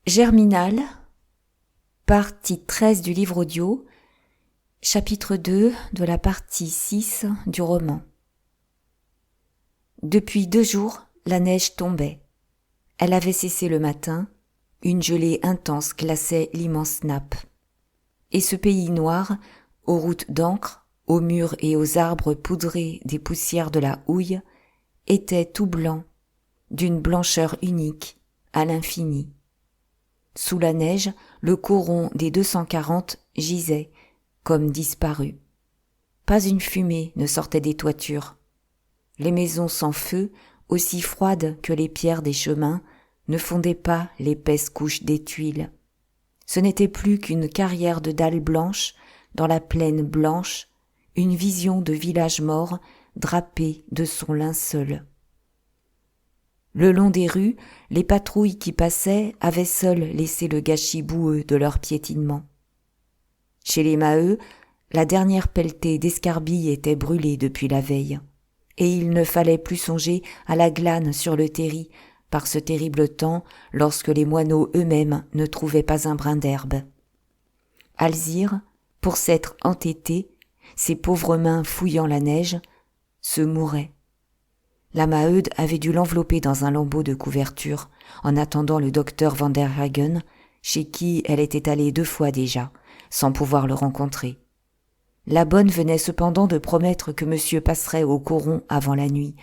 Germinal, partie 13 du livre audio, chapitre 2 de la partie 6 du roman. Depuis 2 jours, la neige tombait. Elle avait cessé le matin, une gelée intense glaçait l'immense nappe. Et ce pays noir, aux routes d'encre, aux murs et aux arbres poudrés des poussières de la houille, était tout blanc, d'une blancheur unique, à l'infini. Sous la neige, le coron des 240 gisait, comme disparu. Pas une fumée ne sortait des toitures. Les maisons sans feu, aussi froides que les pierres des chemins, ne fondaient pas l'épaisse couche des tuiles. Ce n'était plus qu'une carrière de dalles blanches, dans la plaine blanche, une vision de village mort, drapé de son linceul. Le long des rues, les patrouilles qui passaient avaient seules laissé le gâchis boueux de leur piétinement. Chez les Maheu, la dernière pelletée d'escarbilles était brûlée depuis la veille, et il ne fallait plus songer à la glane sur le terri par ce terrible temps lorsque les moineaux eux-mêmes ne trouvaient pas un brin d'herbe. Alzire, pour s'être entêtée, ses pauvres mains fouillant la neige, se mourait. La Maheude avait dû l'envelopper dans un lambeau de couverture en attendant le docteur Van der Hagen, chez qui elle était allée 2 fois déjà, sans pouvoir le rencontrer. La bonne venait cependant de promettre que monsieur passerait au coron avant la nuit,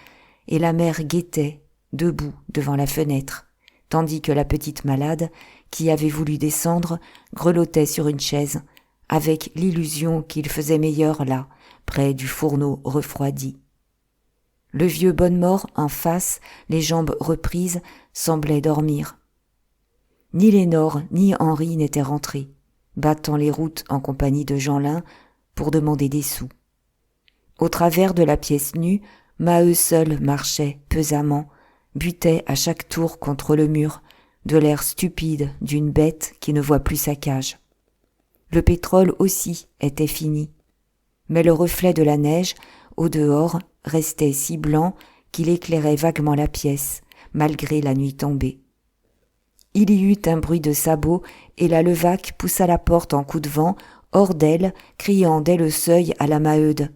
et la mère guettait, debout devant la fenêtre, tandis que la petite malade, qui avait voulu descendre, grelottait sur une chaise, avec l'illusion qu'il faisait meilleur là, près du fourneau refroidi. Le vieux Bonnemort, en face, les jambes reprises, semblait dormir. Ni Lénore ni Henri n'étaient rentrés, battant les routes en compagnie de Jeanlin pour demander des sous. Au travers de la pièce nue, Maheu seul marchait pesamment, butait à chaque tour contre le mur, de l'air stupide d'une bête qui ne voit plus sa cage. Le pétrole aussi était fini, mais le reflet de la neige, au dehors, restait si blanc qu'il éclairait vaguement la pièce, malgré la nuit tombée. Il y eut un bruit de sabots et la Levaque poussa la porte en coup de vent, hors d'elle, criant dès le seuil à la Maheude.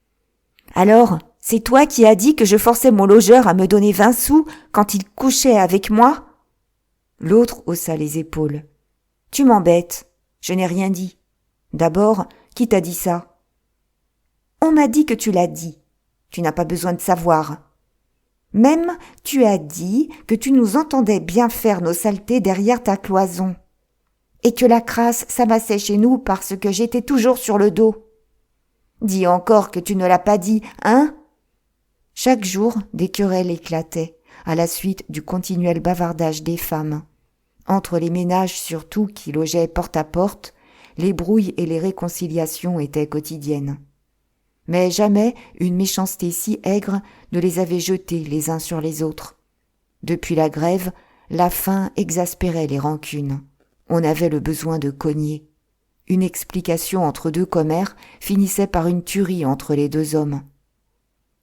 « Alors, c'est toi qui as dit que je forçais mon logeur à me donner 20 sous quand il couchait avec moi ?» L'autre haussa les épaules. « Tu m'embêtes, je n'ai rien dit. D'abord, qui t'a dit ça ?»« On m'a dit que tu l'as dit. Tu n'as pas besoin de savoir. Même, tu as dit que tu nous entendais bien faire nos saletés derrière ta cloison. Et que la crasse s'amassait chez nous parce que j'étais toujours sur le dos. Dis encore que tu ne l'as pas dit, hein ? » Chaque jour, des querelles éclataient, à la suite du continuel bavardage des femmes. Entre les ménages surtout qui logeaient porte à porte, les brouilles et les réconciliations étaient quotidiennes. Mais jamais une méchanceté si aigre ne les avait jetés les uns sur les autres. Depuis la grève, la faim exaspérait les rancunes. On avait le besoin de cogner. Une explication entre 2 commères finissait par une tuerie entre les 2 hommes.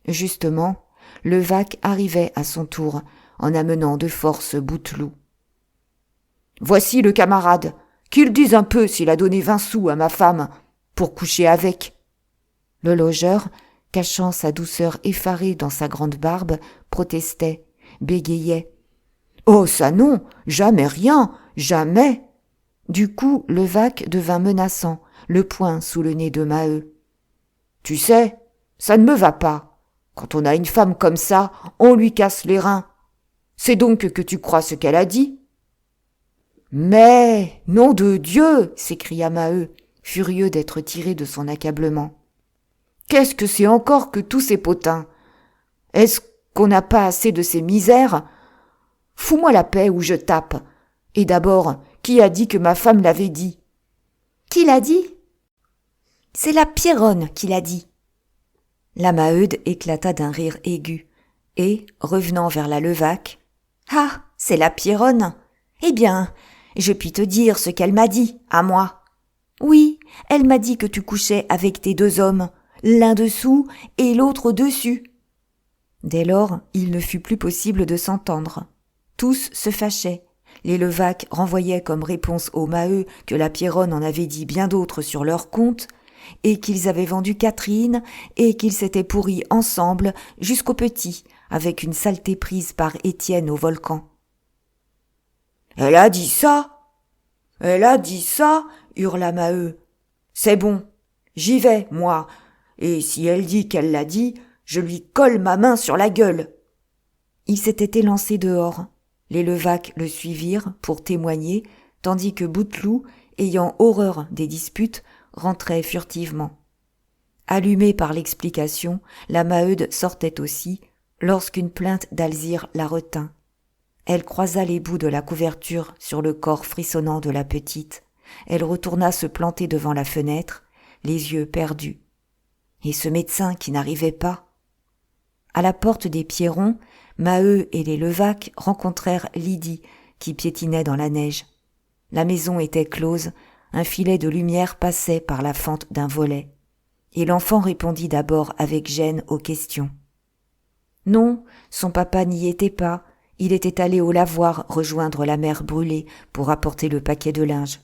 Justement, Levaque arrivait à son tour, en amenant de force Bouteloup. « Voici le camarade, qu'il dise un peu s'il a donné 20 sous à ma femme, pour coucher avec. » Le logeur, cachant sa douceur effarée dans sa grande barbe, protestait, bégayait. « Oh, ça non, jamais rien, jamais !» Du coup, Levaque devint menaçant, le poing sous le nez de Maheu. « Tu sais, ça ne me va pas. Quand on a une femme comme ça, on lui casse les reins. C'est donc que tu crois ce qu'elle a dit ?»« Mais, nom de Dieu !» s'écria Maheu, furieux d'être tiré de son accablement. « Qu'est-ce que c'est encore que tous ces potins ? Est-ce qu'on n'a pas assez de ces misères ? Fous-moi la paix ou je tape. Et d'abord, qui a dit que ma femme l'avait dit ? » ?»« Qui l'a dit ? » ?»« C'est la Pierronne qui l'a dit. » La Maheude éclata d'un rire aigu, et, revenant vers la Levaque, « Ah, c'est la Pierronne ? Eh bien, je puis te dire ce qu'elle m'a dit, à moi. Oui, elle m'a dit que tu couchais avec tes 2 hommes, l'un dessous et l'autre au-dessus. » Dès lors, il ne fut plus possible de s'entendre. Tous se fâchaient. Les Levaque renvoyaient comme réponse au Maheu que la Pierronne en avait dit bien d'autres sur leur compte, et qu'ils avaient vendu Catherine, et qu'ils s'étaient pourris ensemble jusqu'au petit, avec une saleté prise par Étienne au volcan. « Elle a dit ça ! Elle a dit ça !» hurla Maheu. « C'est bon, j'y vais, moi, et si elle dit qu'elle l'a dit, je lui colle ma main sur la gueule. » Il s'était élancé dehors. Les Levaque le suivirent pour témoigner, tandis que Bouteloup, ayant horreur des disputes, rentrait furtivement. Allumée par l'explication, la Maheude sortait aussi, lorsqu'une plainte d'Alzire la retint. Elle croisa les bouts de la couverture sur le corps frissonnant de la petite. Elle retourna se planter devant la fenêtre, les yeux perdus. Et ce médecin qui n'arrivait pas. À la porte des Pierron, Maheu et les Levaque rencontrèrent Lydie, qui piétinait dans la neige. La maison était close, un filet de lumière passait par la fente d'un volet. Et l'enfant répondit d'abord avec gêne aux questions. Non, son papa n'y était pas, il était allé au lavoir rejoindre la mère brûlée pour apporter le paquet de linge.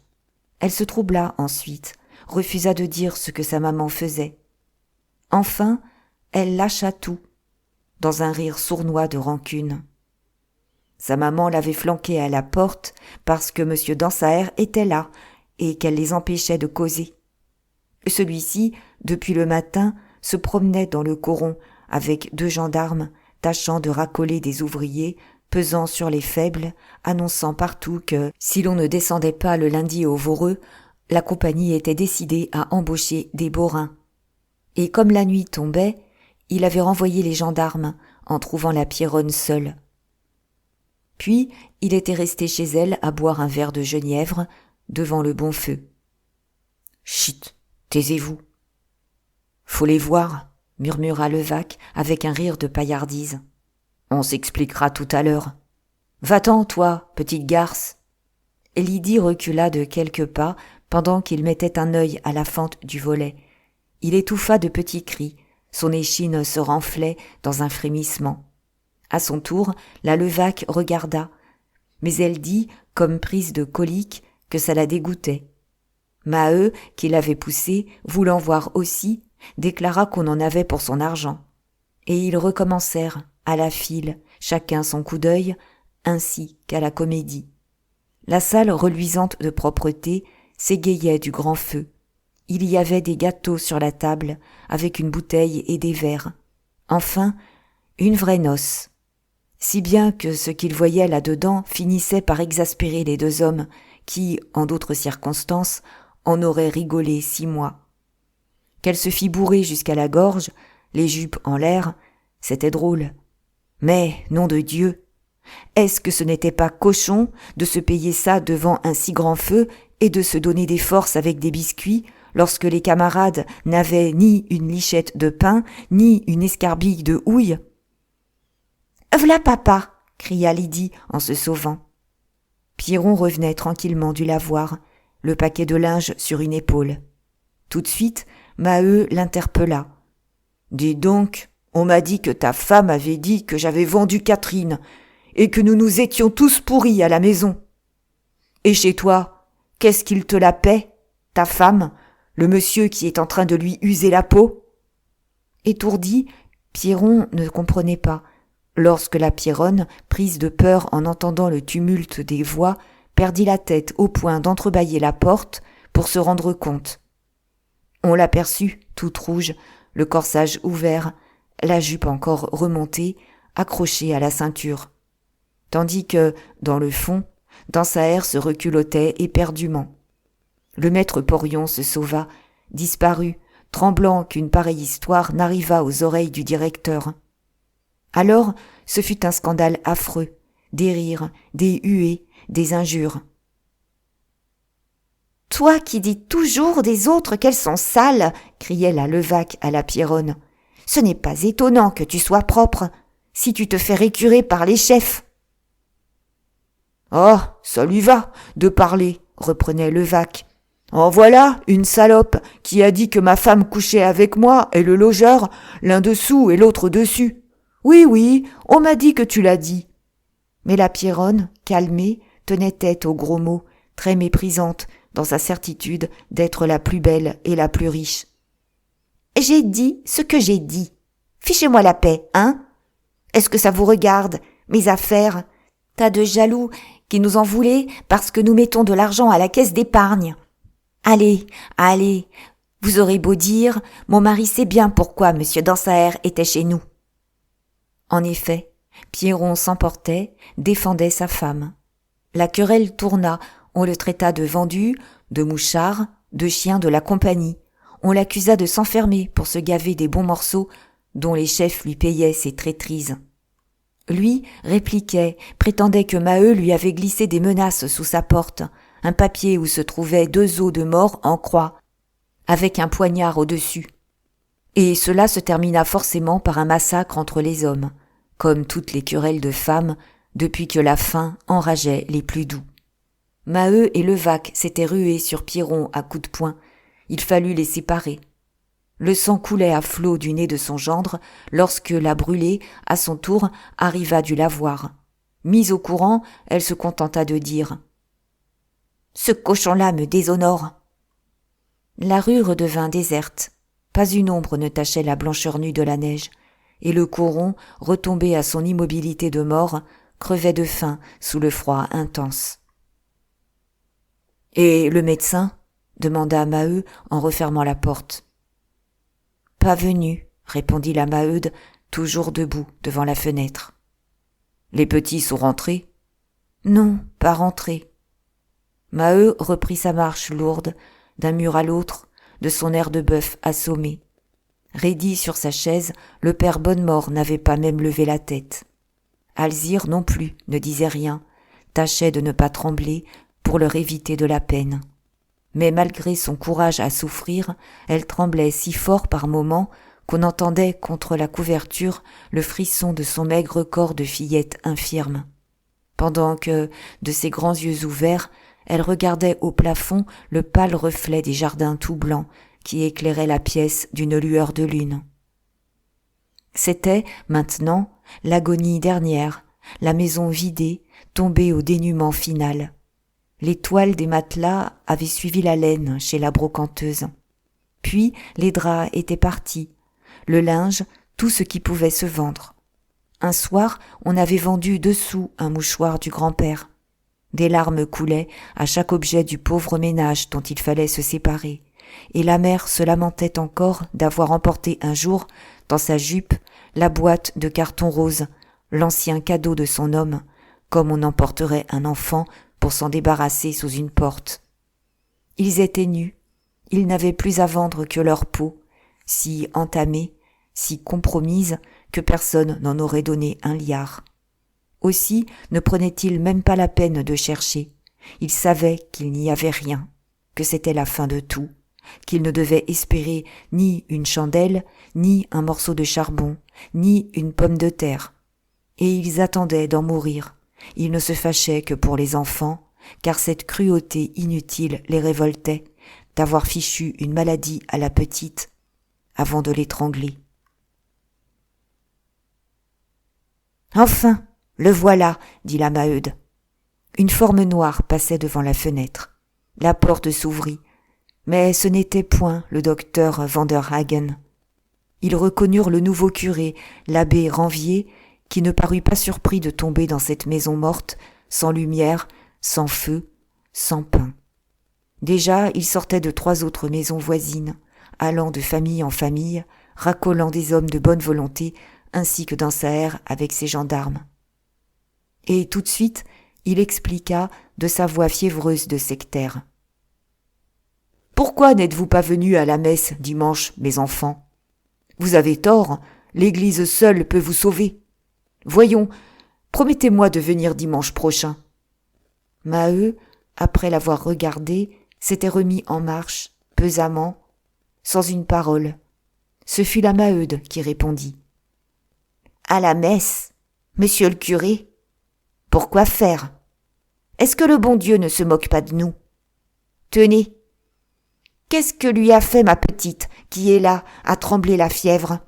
Elle se troubla ensuite, refusa de dire ce que sa maman faisait. Enfin, elle lâcha tout, dans un rire sournois de rancune. Sa maman l'avait flanquée à la porte parce que M. Dansaert était là et qu'elle les empêchait de causer. Celui-ci, depuis le matin, se promenait dans le coron avec 2 gendarmes, tâchant de racoler des ouvriers, pesant sur les faibles, annonçant partout que, si l'on ne descendait pas le lundi au Voreux, la compagnie était décidée à embaucher des borains. Et comme la nuit tombait, il avait renvoyé les gendarmes en trouvant la Pierronne seule. Puis, il était resté chez elle à boire un verre de genièvre devant le bon feu. « Chut, taisez-vous. »« Faut les voir, » murmura Levaque avec un rire de paillardise. « On s'expliquera tout à l'heure. Va-t'en, toi, petite garce. » Et Lydie recula de quelques pas pendant qu'il mettait un œil à la fente du volet. Il étouffa de petits cris. Son échine se renflait dans un frémissement. À son tour, la Levaque regarda, mais elle dit, comme prise de colique, que ça la dégoûtait. Maheu, qui l'avait poussée, voulant voir aussi, déclara qu'on en avait pour son argent. Et ils recommencèrent, à la file, chacun son coup d'œil, ainsi qu'à la comédie. La salle reluisante de propreté s'égayait du grand feu. Il y avait des gâteaux sur la table, avec une bouteille et des verres. Enfin, une vraie noce. Si bien que ce qu'ils voyaient là-dedans finissait par exaspérer les 2 hommes, qui, en d'autres circonstances, en auraient rigolé 6 mois. Qu'elle se fit bourrer jusqu'à la gorge, les jupes en l'air, c'était drôle. Mais, nom de Dieu, est-ce que ce n'était pas cochon de se payer ça devant un si grand feu et de se donner des forces avec des biscuits, lorsque les camarades n'avaient ni une lichette de pain, ni une escarbille de houille? « V'là papa !» cria Lydie en se sauvant. Pierron revenait tranquillement du lavoir, le paquet de linge sur une épaule. Tout de suite, Maheu l'interpella. « Dis donc, on m'a dit que ta femme avait dit que j'avais vendu Catherine, et que nous nous étions tous pourris à la maison. Et chez toi, qu'est-ce qu'il te la paie, ta femme, le monsieur qui est en train de lui user la peau ?» Étourdi, Pierron ne comprenait pas, lorsque la Pierronne, prise de peur en entendant le tumulte des voix, perdit la tête au point d'entrebâiller la porte pour se rendre compte. On l'aperçut, toute rouge, le corsage ouvert, la jupe encore remontée, accrochée à la ceinture. Tandis que, dans le fond, Dansaert se reculottait éperdument. Le maître Porion se sauva, disparut, tremblant qu'une pareille histoire n'arrivât aux oreilles du directeur. Alors, ce fut un scandale affreux, des rires, des huées, des injures. « Toi qui dis toujours des autres qu'elles sont sales !» criait la Levaque à la Pierronne. « Ce n'est pas étonnant que tu sois propre, si tu te fais récurer par les chefs. »« Oh, ça lui va, de parler, » reprenait Levaque. « En voilà une salope qui a dit que ma femme couchait avec moi et le logeur, l'un dessous et l'autre dessus. Oui, oui, on m'a dit que tu l'as dit. » Mais la Pierronne, calmée, tenait tête aux gros mots, très méprisante, dans sa certitude d'être la plus belle et la plus riche. « J'ai dit ce que j'ai dit. Fichez-moi la paix, hein? Est-ce que ça vous regarde, mes affaires? Tas de jaloux qui nous en voulaient parce que nous mettons de l'argent à la caisse d'épargne. Allez, allez, vous aurez beau dire, mon mari sait bien pourquoi monsieur Dansaert était chez nous. » En effet, Pierron s'emportait, défendait sa femme. La querelle tourna, on le traita de vendu, de mouchard, de chien de la compagnie. On l'accusa de s'enfermer pour se gaver des bons morceaux dont les chefs lui payaient ses traîtrises. Lui répliquait, prétendait que Maheu lui avait glissé des menaces sous sa porte, un papier où se trouvaient 2 os de mort en croix, avec un poignard au-dessus. Et cela se termina forcément par un massacre entre les hommes, comme toutes les querelles de femmes, depuis que la faim enrageait les plus doux. Maheu et Levaque s'étaient rués sur Pierron à coups de poing. Il fallut les séparer. Le sang coulait à flots du nez de son gendre lorsque la brûlée, à son tour, arriva du lavoir. Mise au courant, elle se contenta de dire « Ce cochon-là me déshonore !» La rue redevint déserte. Pas une ombre ne tachait la blancheur nue de la neige, et le coron, retombé à son immobilité de mort, crevait de faim sous le froid intense. « Et le médecin ?» demanda Maheu en refermant la porte. « Pas venu, » répondit la Maheude, toujours debout devant la fenêtre. « Les petits sont rentrés ?»« Non, pas rentrés. » Maheu reprit sa marche lourde, d'un mur à l'autre, de son air de bœuf assommé. Raidi sur sa chaise, le père Bonnemort n'avait pas même levé la tête. Alzire non plus ne disait rien, tâchait de ne pas trembler pour leur éviter de la peine. Mais malgré son courage à souffrir, elle tremblait si fort par moments qu'on entendait contre la couverture le frisson de son maigre corps de fillette infirme. Pendant que, de ses grands yeux ouverts, elle regardait au plafond le pâle reflet des jardins tout blancs qui éclairaient la pièce d'une lueur de lune. C'était, maintenant, l'agonie dernière, la maison vidée, tombée au dénuement final. Les toiles des matelas avaient suivi la laine chez la brocanteuse. Puis les draps étaient partis, le linge, tout ce qui pouvait se vendre. Un soir, on avait vendu 2 sous un mouchoir du grand-père. Des larmes coulaient à chaque objet du pauvre ménage dont il fallait se séparer, et la mère se lamentait encore d'avoir emporté un jour, dans sa jupe, la boîte de carton rose, l'ancien cadeau de son homme, comme on emporterait un enfant pour s'en débarrasser sous une porte. Ils étaient nus, ils n'avaient plus à vendre que leur peau, si entamée, si compromise que personne n'en aurait donné un liard. Aussi ne prenaient-ils même pas la peine de chercher. Ils savaient qu'il n'y avait rien, que c'était la fin de tout, qu'ils ne devaient espérer ni une chandelle, ni un morceau de charbon, ni une pomme de terre. Et ils attendaient d'en mourir. Ils ne se fâchaient que pour les enfants, car cette cruauté inutile les révoltait, d'avoir fichu une maladie à la petite, avant de l'étrangler. « Enfin, le voilà !» dit la Maheude. Une forme noire passait devant la fenêtre. La porte s'ouvrit, mais ce n'était point le docteur Vanderhagen. Ils reconnurent le nouveau curé, l'abbé Ranvier, qui ne parut pas surpris de tomber dans cette maison morte, sans lumière, sans feu, sans pain. Déjà, il sortait de 3 autres maisons voisines, allant de famille en famille, racolant des hommes de bonne volonté, ainsi que Dansaert avec ses gendarmes. Et tout de suite, il expliqua de sa voix fiévreuse de sectaire. « Pourquoi n'êtes-vous pas venus à la messe dimanche, mes enfants ? Vous avez tort, l'Église seule peut vous sauver. Voyons, promettez-moi de venir dimanche prochain. » Maheu, après l'avoir regardé, s'était remis en marche, pesamment, sans une parole. Ce fut la Maheude qui répondit. « À la messe, monsieur le curé ? Pourquoi faire ? Est-ce que le bon Dieu ne se moque pas de nous ? Tenez, qu'est-ce que lui a fait ma petite, qui est là, à trembler la fièvre ?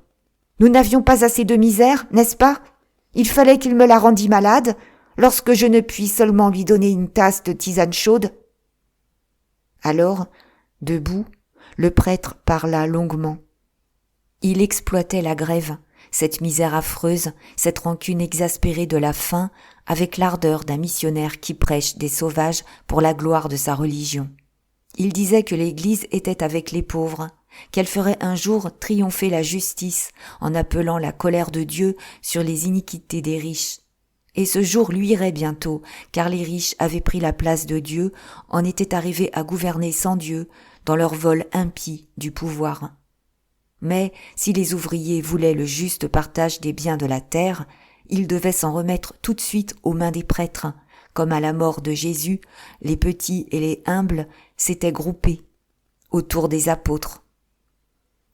Nous n'avions pas assez de misère, n'est-ce pas ? Il fallait qu'il me la rendît malade. lorsque je ne puis seulement lui donner une tasse de tisane chaude ?» Alors, debout, le prêtre parla longuement. Il exploitait la grève, cette misère affreuse, cette rancune exaspérée de la faim, avec l'ardeur d'un missionnaire qui prêche des sauvages pour la gloire de sa religion. Il disait que l'Église était avec les pauvres, qu'elle ferait un jour triompher la justice en appelant la colère de Dieu sur les iniquités des riches. Et ce jour luirait bientôt, car les riches avaient pris la place de Dieu, en étaient arrivés à gouverner sans Dieu, dans leur vol impie du pouvoir. Mais si les ouvriers voulaient le juste partage des biens de la terre, ils devaient s'en remettre tout de suite aux mains des prêtres, comme à la mort de Jésus, les petits et les humbles s'étaient groupés autour des apôtres.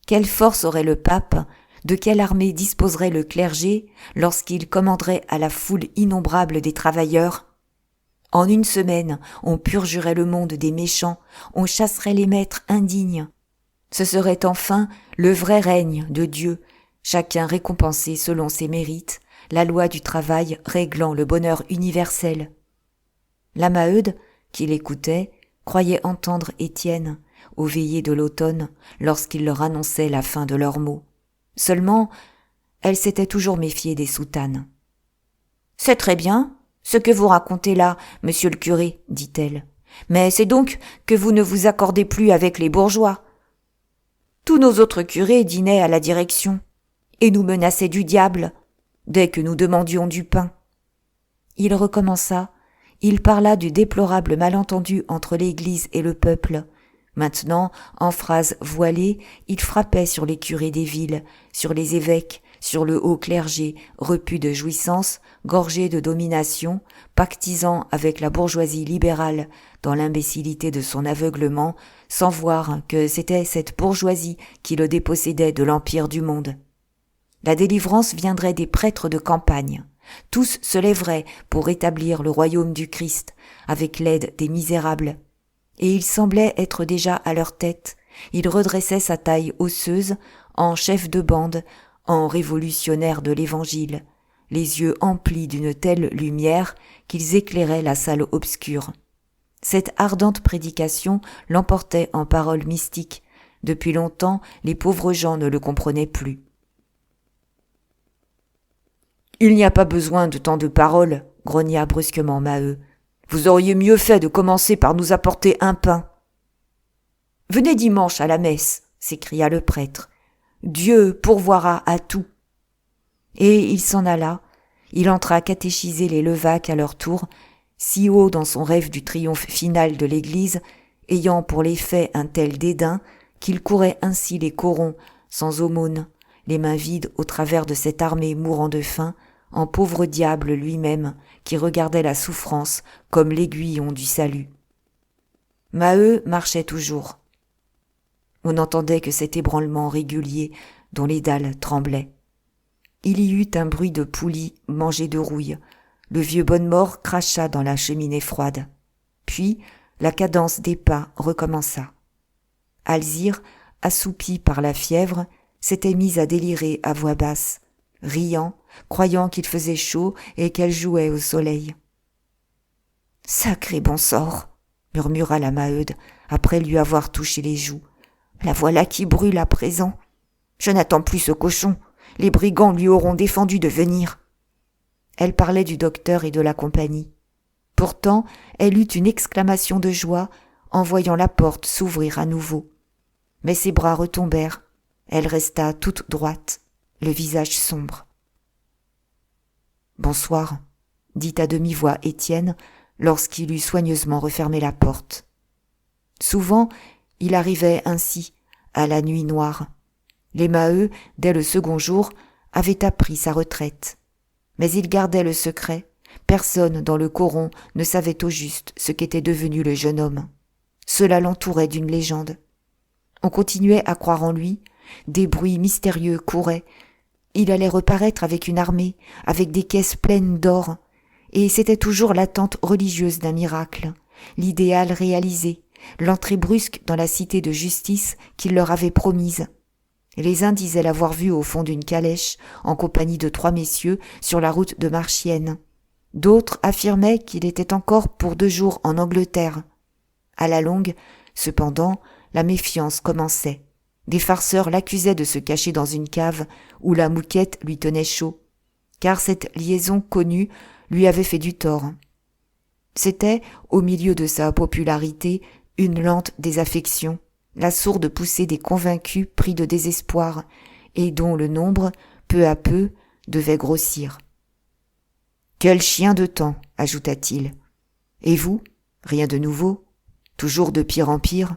Quelle force aurait le pape, de quelle armée disposerait le clergé lorsqu'il commanderait à la foule innombrable des travailleurs ? En une semaine, on purgerait le monde des méchants, on chasserait les maîtres indignes. Ce serait enfin le vrai règne de Dieu, chacun récompensé selon ses mérites, la loi du travail réglant le bonheur universel. La Maheude, qui l'écoutait, croyait entendre Étienne, aux veillées de l'automne, lorsqu'il leur annonçait la fin de leurs maux. Seulement, elle s'était toujours méfiée des soutanes. « C'est très bien, ce que vous racontez là, monsieur le curé, dit-elle. Mais c'est donc que vous ne vous accordez plus avec les bourgeois. Tous nos autres curés dînaient à la direction et nous menaçaient du diable dès que nous demandions du pain. » Il recommença, il parla du déplorable malentendu entre l'Église et le peuple. Maintenant, en phrases voilées, il frappait sur les curés des villes, sur les évêques, sur le haut clergé, repu de jouissance, gorgé de domination, pactisant avec la bourgeoisie libérale dans l'imbécilité de son aveuglement, sans voir que c'était cette bourgeoisie qui le dépossédait de l'empire du monde. La délivrance viendrait des prêtres de campagne. Tous se lèveraient pour établir le royaume du Christ, avec l'aide des misérables. Et il semblait être déjà à leur tête. Il redressait sa taille osseuse, en chef de bande, en révolutionnaire de l'Évangile, les yeux emplis d'une telle lumière qu'ils éclairaient la salle obscure. Cette ardente prédication l'emportait en paroles mystiques. Depuis longtemps, les pauvres gens ne le comprenaient plus. « Il n'y a pas besoin de tant de paroles, » grogna brusquement Maheu. « Vous auriez mieux fait de commencer par nous apporter un pain. »« Venez dimanche à la messe, » s'écria le prêtre. « Dieu pourvoira à tout. » Et il s'en alla. Il entra catéchiser les Levaque à leur tour, si haut dans son rêve du triomphe final de l'Église, ayant pour les faits un tel dédain qu'il courait ainsi les corons, sans aumône, les mains vides au travers de cette armée mourant de faim, en pauvre diable lui-même qui regardait la souffrance comme l'aiguillon du salut. Maheu marchait toujours. On n'entendait que cet ébranlement régulier dont les dalles tremblaient. Il y eut un bruit de poulie mangée de rouille. Le vieux Bonnemort cracha dans la cheminée froide. Puis la cadence des pas recommença. Alzire, assoupi par la fièvre, s'était mise à délirer à voix basse, riant, croyant qu'il faisait chaud et qu'elle jouait au soleil. « Sacré bon sort !» murmura la Maheude, après lui avoir touché les joues. « La voilà qui brûle à présent. Je n'attends plus ce cochon. Les brigands lui auront défendu de venir. » Elle parlait du docteur et de la compagnie. Pourtant, elle eut une exclamation de joie en voyant la porte s'ouvrir à nouveau. Mais ses bras retombèrent. Elle resta toute droite, le visage sombre. « Bonsoir », dit à demi-voix Étienne lorsqu'il eut soigneusement refermé la porte. Souvent, il arrivait ainsi, à la nuit noire. Les Maheu, dès le second jour, avaient appris sa retraite. Mais il gardait le secret. Personne dans le coron ne savait au juste ce qu'était devenu le jeune homme. Cela l'entourait d'une légende. On continuait à croire en lui. Des bruits mystérieux couraient. Il allait reparaître avec une armée, avec des caisses pleines d'or. Et c'était toujours l'attente religieuse d'un miracle, l'idéal réalisé, l'entrée brusque dans la cité de justice qu'il leur avait promise. Les uns disaient l'avoir vu au fond d'une calèche, en compagnie de 3 messieurs, sur la route de Marchienne. D'autres affirmaient qu'il était encore pour 2 jours en Angleterre. À la longue, cependant, la méfiance commençait. Des farceurs l'accusaient de se cacher dans une cave où la mouquette lui tenait chaud, car cette liaison connue lui avait fait du tort. C'était, au milieu de sa popularité, une lente désaffection, la sourde poussée des convaincus pris de désespoir, et dont le nombre, peu à peu, devait grossir. « Quel chien de temps !» ajouta-t-il. « Et vous, rien de nouveau ? Toujours de pire en pire ?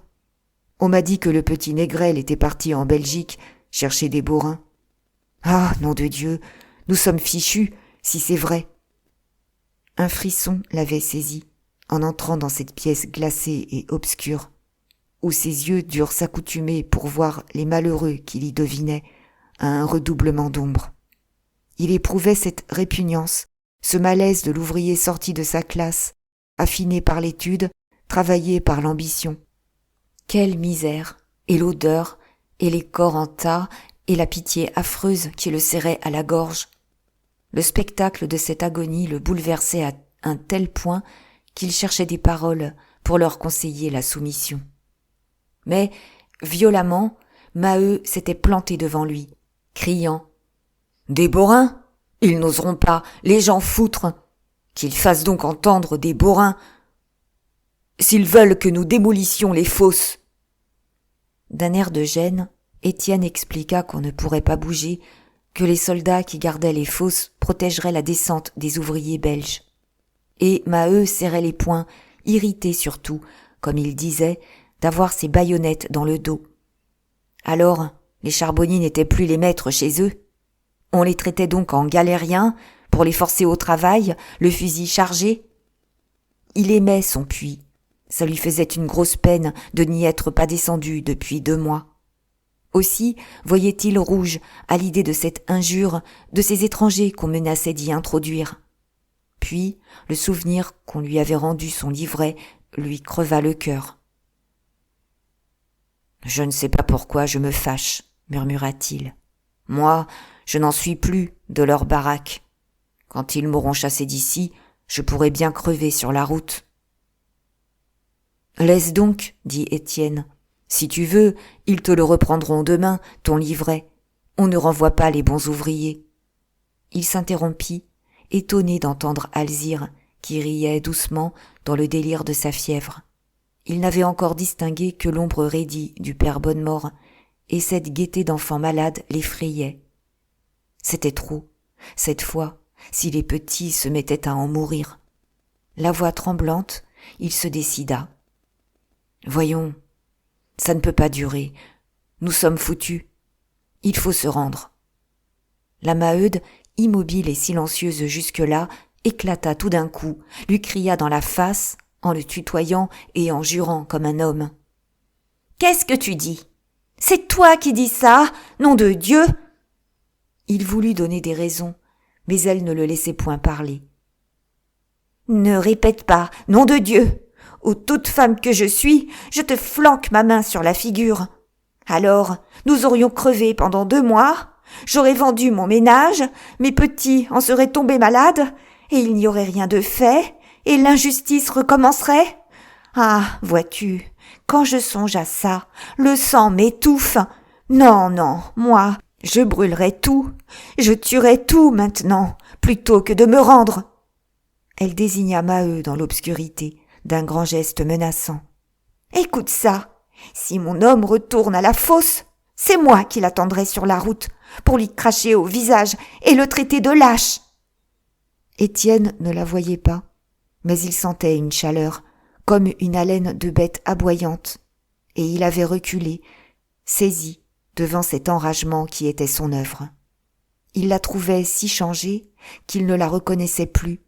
On m'a dit que le petit Négrel était parti en Belgique chercher des bourrins. Ah, nom de Dieu, nous sommes fichus, si c'est vrai. » Un frisson l'avait saisi, en entrant dans cette pièce glacée et obscure, où ses yeux durent s'accoutumer pour voir les malheureux qu'il y devinait à un redoublement d'ombre. Il éprouvait cette répugnance, ce malaise de l'ouvrier sorti de sa classe, affiné par l'étude, travaillé par l'ambition. Quelle misère, et l'odeur, et les corps en tas, et la pitié affreuse qui le serrait à la gorge. Le spectacle de cette agonie le bouleversait à un tel point qu'il cherchait des paroles pour leur conseiller la soumission. Mais, violemment, Maheu s'était planté devant lui, criant « Des bourrins ? Ils n'oseront pas, les gens foutres ! Qu'ils fassent donc entendre des bourrins, s'ils veulent que nous démolissions les fosses !» D'un air de gêne, Étienne expliqua qu'on ne pourrait pas bouger, que les soldats qui gardaient les fosses protégeraient la descente des ouvriers belges. Et Maheu serrait les poings, irrité surtout, comme il disait, d'avoir ses baïonnettes dans le dos. Alors, les charbonniers n'étaient plus les maîtres chez eux. On les traitait donc en galériens, pour les forcer au travail, le fusil chargé. Il aimait son puits. Ça lui faisait une grosse peine de n'y être pas descendu depuis 2 mois. Aussi voyait-il rouge à l'idée de cette injure de ces étrangers qu'on menaçait d'y introduire. Puis, le souvenir qu'on lui avait rendu son livret lui creva le cœur. « Je ne sais pas pourquoi je me fâche, » murmura-t-il. « Moi, je n'en suis plus de leur baraque. Quand ils m'auront chassé d'ici, je pourrai bien crever sur la route. » « Laisse donc, » dit Étienne. « Si tu veux, ils te le reprendront demain, ton livret. On ne renvoie pas les bons ouvriers. » Il s'interrompit, étonné d'entendre Alzire, qui riait doucement dans le délire de sa fièvre. Il n'avait encore distingué que l'ombre raidie du père Bonnemort, et cette gaieté d'enfant malade l'effrayait. C'était trop, cette fois, si les petits se mettaient à en mourir. La voix tremblante, il se décida. « Voyons, ça ne peut pas durer. Nous sommes foutus. Il faut se rendre. » La Maheude, immobile et silencieuse jusque-là, éclata tout d'un coup, lui cria dans la face, en le tutoyant et en jurant comme un homme. « Qu'est-ce que tu dis ? C'est toi qui dis ça, nom de Dieu !» Il voulut donner des raisons, mais elle ne le laissait point parler. « Ne répète pas, nom de Dieu ! Ô toute femme que je suis, je te flanque ma main sur la figure. Alors, nous aurions crevé pendant 2 mois, j'aurais vendu mon ménage, mes petits en seraient tombés malades, et il n'y aurait rien de fait, et l'injustice recommencerait. Ah, vois-tu, quand je songe à ça, le sang m'étouffe. Non, non, moi, je brûlerais tout, je tuerais tout maintenant, plutôt que de me rendre. » Elle désigna Maheu dans l'obscurité, d'un grand geste menaçant. « Écoute ça, si mon homme retourne à la fosse, c'est moi qui l'attendrai sur la route pour lui cracher au visage et le traiter de lâche. » Étienne ne la voyait pas, mais il sentait une chaleur, comme une haleine de bête aboyante, et il avait reculé, saisi devant cet enragement qui était son œuvre. Il la trouvait si changée qu'il ne la reconnaissait plus,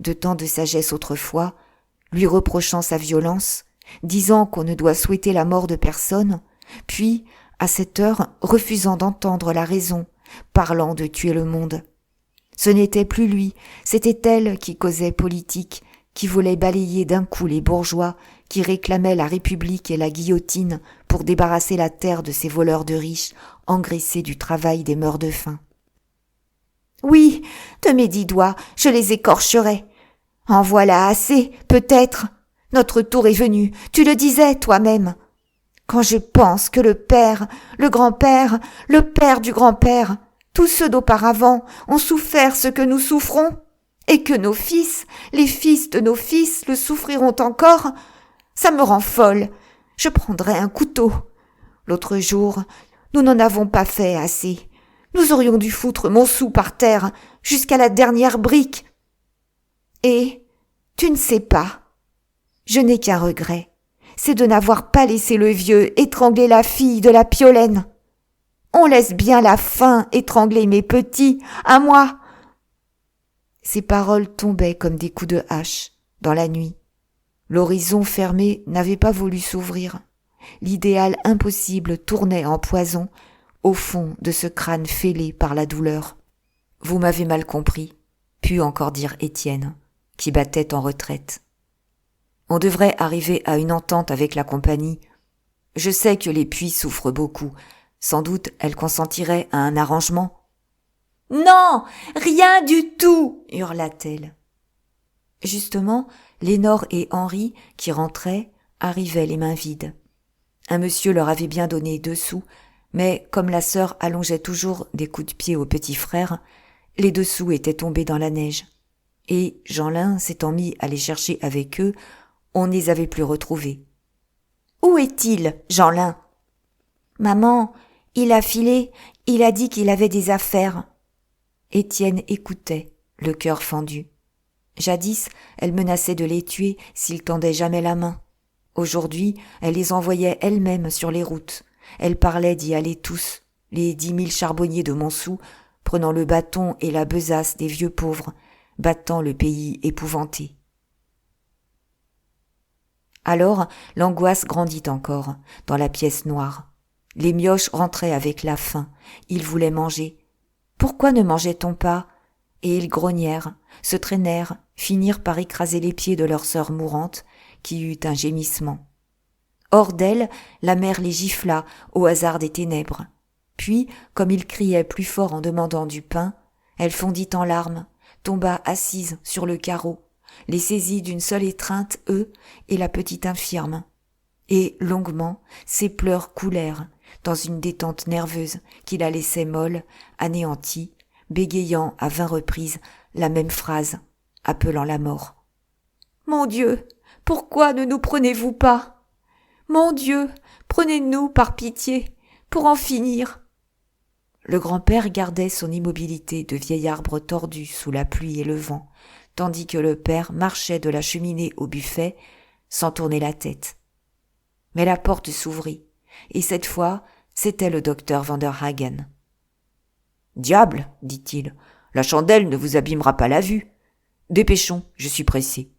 de tant de sagesse autrefois, lui reprochant sa violence, disant qu'on ne doit souhaiter la mort de personne, puis, à cette heure, refusant d'entendre la raison, parlant de tuer le monde. Ce n'était plus lui, c'était elle qui causait politique, qui voulait balayer d'un coup les bourgeois, qui réclamaient la République et la guillotine pour débarrasser la terre de ces voleurs de riches, engraissés du travail des meurt-de-faim. Oui, de mes 10 doigts, je les écorcherai. En voilà assez, peut-être. Notre tour est venu, tu le disais toi-même. Quand je pense que le père, le grand-père, le père du grand-père, tous ceux d'auparavant ont souffert ce que nous souffrons, et que nos fils, les fils de nos fils le souffriront encore, ça me rend folle. Je prendrai un couteau. L'autre jour, nous n'en avons pas fait assez. Nous aurions dû foutre Montsou par terre jusqu'à la dernière brique. Et tu ne sais pas. Je n'ai qu'un regret. C'est de n'avoir pas laissé le vieux étrangler la fille de la Piolaine. On laisse bien la faim étrangler mes petits, à moi. Ces paroles tombaient comme des coups de hache dans la nuit. L'horizon fermé n'avait pas voulu s'ouvrir. L'idéal impossible tournait en poison au fond de ce crâne fêlé par la douleur. Vous m'avez mal compris, put encore dire Étienne, qui battait en retraite. On devrait arriver à une entente avec la compagnie. Je sais que les puits souffrent beaucoup. Sans doute elle consentirait à un arrangement. « Non, rien du tout !» hurla-t-elle. Justement, Lénore et Henri, qui rentraient, arrivaient les mains vides. Un monsieur leur avait bien donné 2 sous, mais comme la sœur allongeait toujours des coups de pied au petit frère, les 2 sous étaient tombés dans la neige. Et Jeanlin s'étant mis à les chercher avec eux, on ne les avait plus retrouvés. « Où est-il, Jeanlin ?»« Maman, il a filé, il a dit qu'il avait des affaires. » Étienne écoutait, le cœur fendu. Jadis, elle menaçait de les tuer s'ils tendaient jamais la main. Aujourd'hui, elle les envoyait elle-même sur les routes. Elle parlait d'y aller tous, les 10 000 charbonniers de Montsou, prenant le bâton et la besace des vieux pauvres, battant le pays épouvanté. Alors, l'angoisse grandit encore, dans la pièce noire. Les mioches rentraient avec la faim. Ils voulaient manger. Pourquoi ne mangeait-on pas ? Et ils grognèrent, se traînèrent, finirent par écraser les pieds de leur sœur mourante, qui eut un gémissement. Hors d'elle, la mère les gifla au hasard des ténèbres. Puis, comme ils criaient plus fort en demandant du pain, elle fondit en larmes, tomba assise sur le carreau, les saisit d'une seule étreinte, eux et la petite infirme. Et, longuement, ses pleurs coulèrent dans une détente nerveuse qui la laissait molle, anéantie, bégayant à 20 reprises la même phrase, appelant la mort. « Mon Dieu, pourquoi ne nous prenez-vous pas ? Mon Dieu, prenez-nous par pitié, pour en finir. » Le grand-père gardait son immobilité de vieil arbre tordu sous la pluie et le vent, tandis que le père marchait de la cheminée au buffet sans tourner la tête. Mais la porte s'ouvrit, et cette fois, c'était le docteur Vanderhagen. « Diable, dit-il, la chandelle ne vous abîmera pas la vue. Dépêchons, je suis pressé. »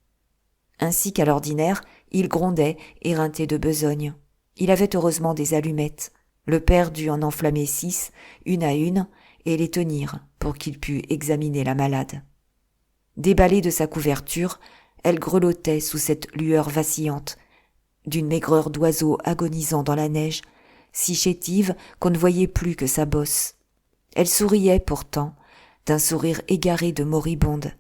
Ainsi qu'à l'ordinaire, il grondait, éreinté de besogne. Il avait heureusement des allumettes. Le père dut en enflammer 6, une à une, et les tenir pour qu'il pût examiner la malade. Déballée de sa couverture, elle grelottait sous cette lueur vacillante, d'une maigreur d'oiseau agonisant dans la neige, si chétive qu'on ne voyait plus que sa bosse. Elle souriait pourtant, d'un sourire égaré de moribonde,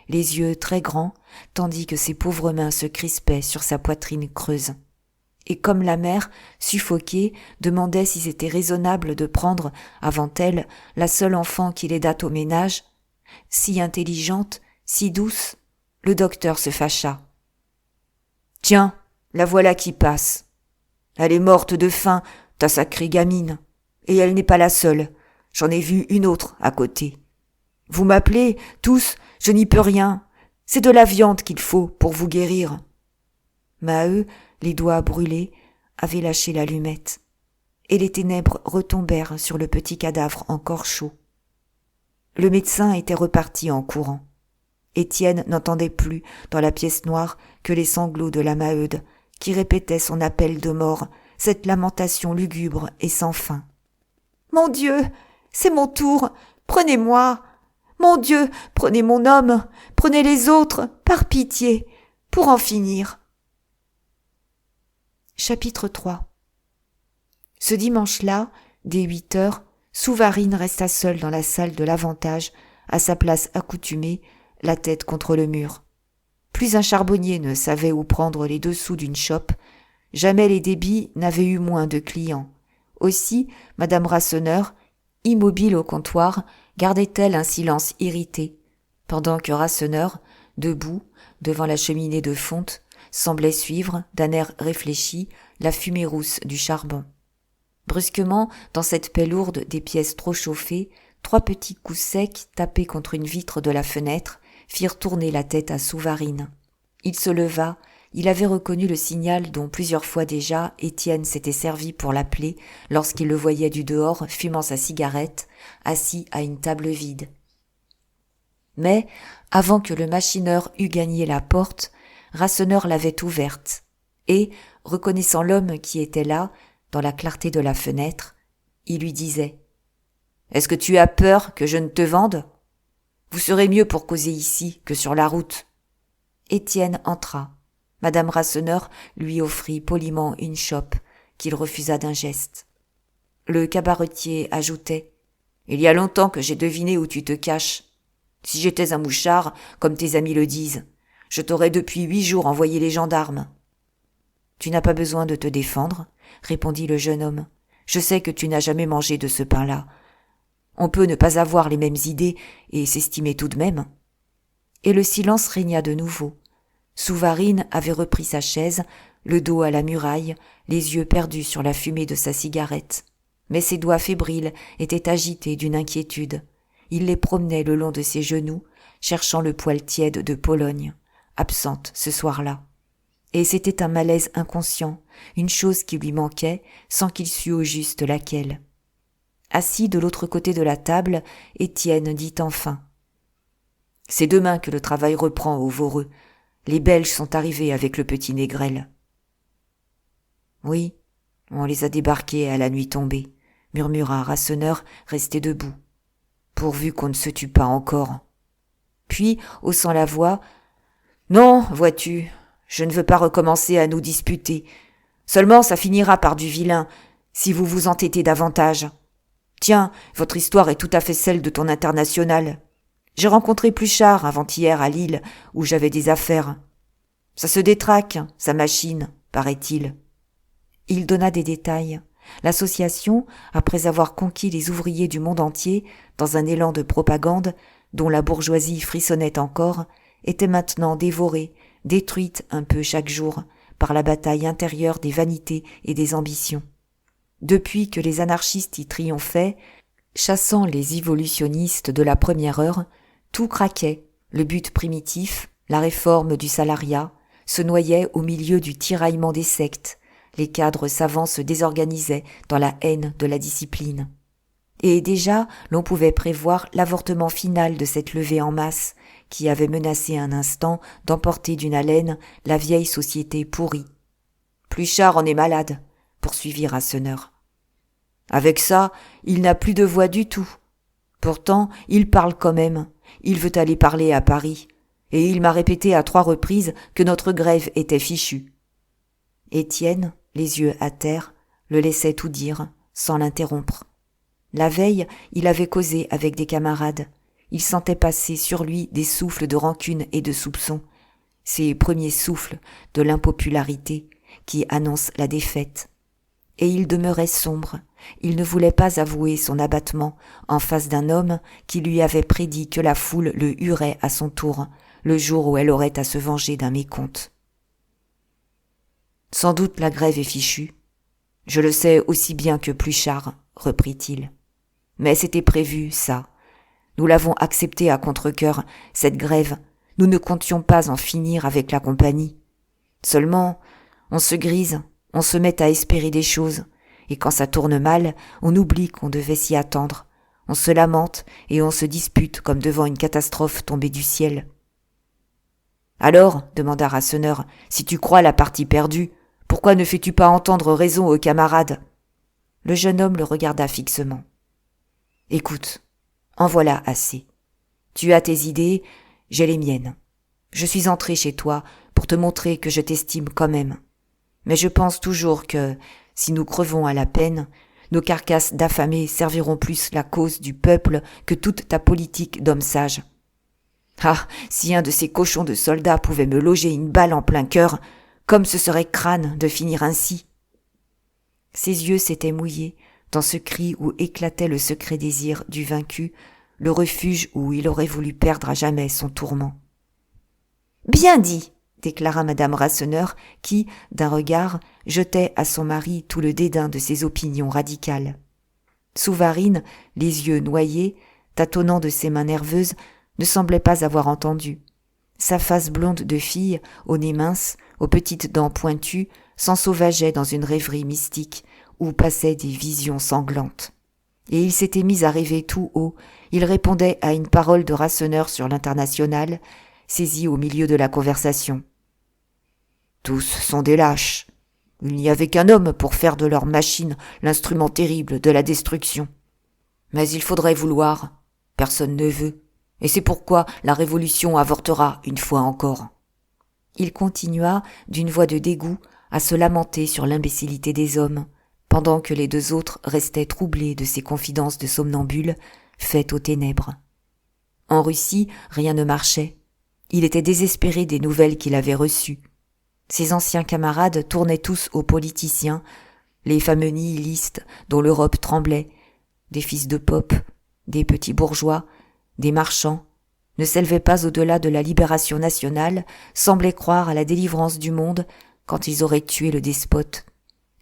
les yeux très grands, tandis que ses pauvres mains se crispaient sur sa poitrine creuse. Et comme la mère, suffoquée, demandait si c'était raisonnable de prendre, avant elle, la seule enfant qui l'aidât au ménage, si intelligente, si douce, le docteur se fâcha. « Tiens, la voilà qui passe. Elle est morte de faim, ta sacrée gamine. Et elle n'est pas la seule. J'en ai vu une autre à côté. Vous m'appelez, tous, je n'y peux rien. C'est de la viande qu'il faut pour vous guérir. » Maheu, les doigts brûlés, avait lâché l'allumette. Et les ténèbres retombèrent sur le petit cadavre encore chaud. Le médecin était reparti en courant. Étienne n'entendait plus, dans la pièce noire, que les sanglots de la Maheude, qui répétait son appel de mort, cette lamentation lugubre et sans fin. « Mon Dieu, c'est mon tour, prenez-moi. Mon Dieu, prenez mon homme, prenez les autres, par pitié, pour en finir. » Chapitre 3. Ce dimanche-là, dès 8 heures, Souvarine resta seule dans la salle de l'avantage à sa place accoutumée, la tête contre le mur. Plus un charbonnier ne savait où prendre les dessous d'une chope, jamais les débits n'avaient eu moins de clients. Aussi, madame Rasseneur, immobile au comptoir, gardait-elle un silence irrité, pendant que Rasseneur, debout, devant la cheminée de fonte, semblait suivre, d'un air réfléchi, la fumée rousse du charbon. Brusquement, dans cette paix lourde des pièces trop chauffées, 3 petits coups secs tapés contre une vitre de la fenêtre firent tourner la tête à Souvarine. Il se leva, il avait reconnu le signal dont plusieurs fois déjà Étienne s'était servi pour l'appeler lorsqu'il le voyait du dehors fumant sa cigarette, assis à une table vide. Mais, avant que le machineur eût gagné la porte, Rasseneur l'avait ouverte, et, reconnaissant l'homme qui était là, dans la clarté de la fenêtre, il lui disait « Est-ce que tu as peur que je ne te vende ? Vous serez mieux pour causer ici que sur la route. » Étienne entra. Madame Rasseneur lui offrit poliment une chope, qu'il refusa d'un geste. Le cabaretier ajoutait « Il y a longtemps que j'ai deviné où tu te caches. Si j'étais un mouchard, comme tes amis le disent, je t'aurais depuis 8 jours envoyé les gendarmes. » « Tu n'as pas besoin de te défendre, » répondit le jeune homme. « Je sais que tu n'as jamais mangé de ce pain-là. On peut ne pas avoir les mêmes idées et s'estimer tout de même. » Et le silence régna de nouveau. Souvarine avait repris sa chaise, le dos à la muraille, les yeux perdus sur la fumée de sa cigarette. Mais ses doigts fébriles étaient agités d'une inquiétude. Il les promenait le long de ses genoux, cherchant le poil tiède de Pologne, absente ce soir-là. Et c'était un malaise inconscient, une chose qui lui manquait, sans qu'il sût au juste laquelle. Assis de l'autre côté de la table, Étienne dit enfin « C'est demain que le travail reprend au Voreux. Les Belges sont arrivés avec le petit Négrel. »« Oui, on les a débarqués à la nuit tombée, » murmura Rasseneur, resté debout. « Pourvu qu'on ne se tue pas encore. » Puis, haussant la voix, « Non, vois-tu, je ne veux pas recommencer à nous disputer. Seulement ça finira par du vilain, si vous vous entêtez davantage. Tiens, votre histoire est tout à fait celle de ton international. J'ai rencontré Pluchart avant-hier à Lille, où j'avais des affaires. Ça se détraque, sa machine, paraît-il. » Il donna des détails. L'association, après avoir conquis les ouvriers du monde entier, dans un élan de propagande, dont la bourgeoisie frissonnait encore, était maintenant dévorée, détruite un peu chaque jour, par la bataille intérieure des vanités et des ambitions. Depuis que les anarchistes y triomphaient, chassant les évolutionnistes de la première heure, tout craquait, le but primitif, la réforme du salariat, se noyait au milieu du tiraillement des sectes, les cadres savants se désorganisaient dans la haine de la discipline. Et déjà, l'on pouvait prévoir l'avortement final de cette levée en masse, qui avait menacé un instant d'emporter d'une haleine la vieille société pourrie. « Pluchart en est malade », poursuivit Rasseneur. « Avec ça, il n'a plus de voix du tout. Pourtant, il parle quand même. Il veut aller parler à Paris. Et il m'a répété à 3 reprises que notre grève était fichue. » Étienne, les yeux à terre, le laissait tout dire, sans l'interrompre. La veille, il avait causé avec des camarades. Il sentait passer sur lui des souffles de rancune et de soupçon, ces premiers souffles de l'impopularité qui annoncent la défaite. Et il demeurait sombre, il ne voulait pas avouer son abattement en face d'un homme qui lui avait prédit que la foule le huerait à son tour, le jour où elle aurait à se venger d'un mécompte. « Sans doute la grève est fichue. Je le sais aussi bien que Pluchart, reprit-il. Mais c'était prévu, ça. Nous l'avons accepté à contre-cœur, cette grève. Nous ne comptions pas en finir avec la compagnie. Seulement, on se grise, on se met à espérer des choses, et quand ça tourne mal, on oublie qu'on devait s'y attendre. On se lamente et on se dispute comme devant une catastrophe tombée du ciel. »« Alors, demanda Rasseneur, si tu crois la partie perdue, pourquoi ne fais-tu pas entendre raison aux camarades ?» Le jeune homme le regarda fixement. « Écoute, en voilà assez. Tu as tes idées, j'ai les miennes. Je suis entré chez toi pour te montrer que je t'estime quand même. Mais je pense toujours que, si nous crevons à la peine, Nos carcasses d'affamés serviront plus la cause du peuple que toute ta politique d'homme sage. Ah, si un de ces cochons de soldats pouvait me loger une balle en plein cœur, comme ce serait crâne de finir ainsi. » Ses yeux s'étaient mouillés dans ce cri où éclatait le secret désir du vaincu, le refuge où il aurait voulu perdre à jamais son tourment. « Bien dit !» déclara madame Rasseneur, qui, d'un regard, jetait à son mari tout le dédain de ses opinions radicales. Souvarine, les yeux noyés, tâtonnant de ses mains nerveuses, ne semblait pas avoir entendu. Sa face blonde de fille, au nez mince, aux petites dents pointues, s'ensauvageait dans une rêverie mystique où passaient des visions sanglantes. Et il s'était mis à rêver tout haut, il répondait à une parole de Rasseneur sur l'Internationale, saisi au milieu de la conversation. « Tous sont des lâches. Il n'y avait qu'un homme pour faire de leur machine l'instrument terrible de la destruction. Mais il faudrait vouloir. Personne ne veut. Et c'est pourquoi la révolution avortera une fois encore. » Il continua, d'une voix de dégoût, à se lamenter sur l'imbécilité des hommes, pendant que les deux autres restaient troublés de ces confidences de somnambules faites aux ténèbres. En Russie, rien ne marchait. Il était désespéré des nouvelles qu'il avait reçues. Ses anciens camarades tournaient tous aux politiciens, les fameux nihilistes dont l'Europe tremblait, des fils de Pope, des petits bourgeois, des marchands, ne s'élevaient pas au-delà de la libération nationale, semblaient croire à la délivrance du monde quand ils auraient tué le despote.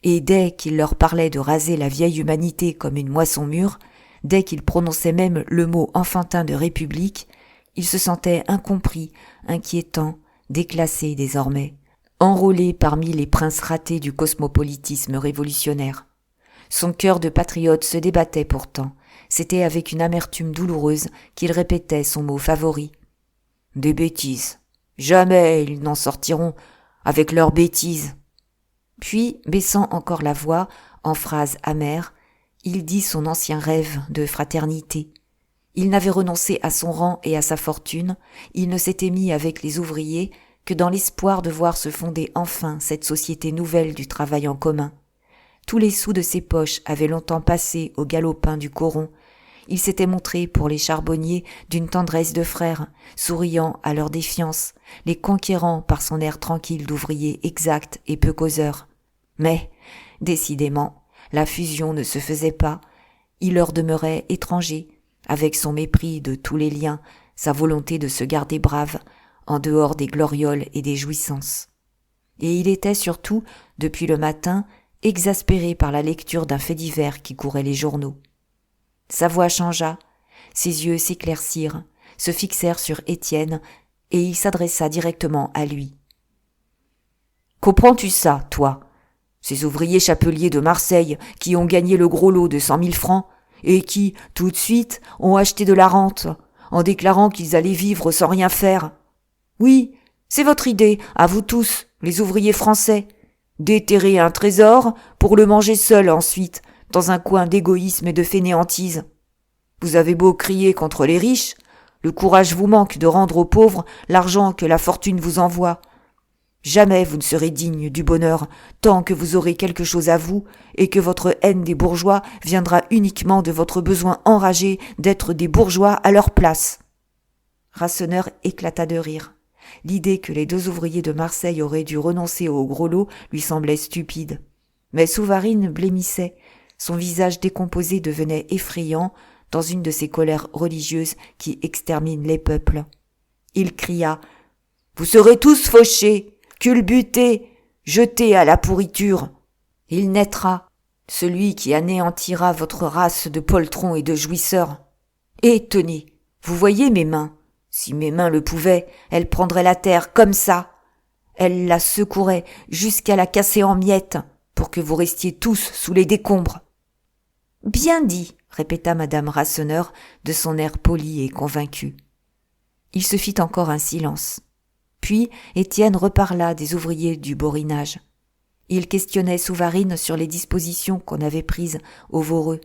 Et dès qu'il leur parlait de raser la vieille humanité comme une moisson mûre, dès qu'il prononçait même le mot enfantin de république, il se sentait incompris, inquiétant, déclassé désormais, enrôlé parmi les princes ratés du cosmopolitisme révolutionnaire. Son cœur de patriote se débattait pourtant. C'était avec une amertume douloureuse qu'il répétait son mot favori. « Des bêtises. Jamais ils n'en sortiront avec leurs bêtises. » Puis, baissant encore la voix, en phrases amères, il dit son ancien rêve de fraternité. Il n'avait renoncé à son rang et à sa fortune, il ne s'était mis avec les ouvriers que dans l'espoir de voir se fonder enfin cette société nouvelle du travail en commun. Tous les sous de ses poches avaient longtemps passé au galopin du coron. Il s'était montré pour les charbonniers d'une tendresse de frère, souriant à leur défiance, les conquérant par son air tranquille d'ouvrier exact et peu causeur. Mais, décidément, la fusion ne se faisait pas. Il leur demeurait étranger, avec son mépris de tous les liens, sa volonté de se garder brave, en dehors des glorioles et des jouissances. Et il était surtout, depuis le matin, exaspéré par la lecture d'un fait divers qui courait les journaux. Sa voix changea, ses yeux s'éclaircirent, se fixèrent sur Étienne, et il s'adressa directement à lui. « Comprends-tu ça, toi ? Ces ouvriers chapeliers de Marseille qui ont gagné le gros lot de 100 000 francs et qui, tout de suite, ont acheté de la rente en déclarant qu'ils allaient vivre sans rien faire. Oui, c'est votre idée, à vous tous, les ouvriers français, déterrer un trésor pour le manger seul ensuite, dans un coin d'égoïsme et de fainéantise. Vous avez beau crier contre les riches, le courage vous manque de rendre aux pauvres l'argent que la fortune vous envoie. Jamais vous ne serez digne du bonheur tant que vous aurez quelque chose à vous et que votre haine des bourgeois viendra uniquement de votre besoin enragé d'être des bourgeois à leur place. » Rasseneur éclata de rire. L'idée que les deux ouvriers de Marseille auraient dû renoncer au gros lot lui semblait stupide. Mais Souvarine blêmissait. Son visage décomposé devenait effrayant dans une de ces colères religieuses qui exterminent les peuples. Il cria « Vous serez tous fauchés, culbutés, jetés à la pourriture. Il naîtra, celui qui anéantira votre race de poltrons et de jouisseurs. Et tenez, vous voyez mes mains. Si mes mains le pouvaient, elles prendraient la terre comme ça. Elles la secoueraient jusqu'à la casser en miettes pour que vous restiez tous sous les décombres. » « Bien dit, » répéta madame Rasseneur de son air poli et convaincu. Il se fit encore un silence. Puis Étienne reparla des ouvriers du borinage. Il questionnait Souvarine sur les dispositions qu'on avait prises au Voreux.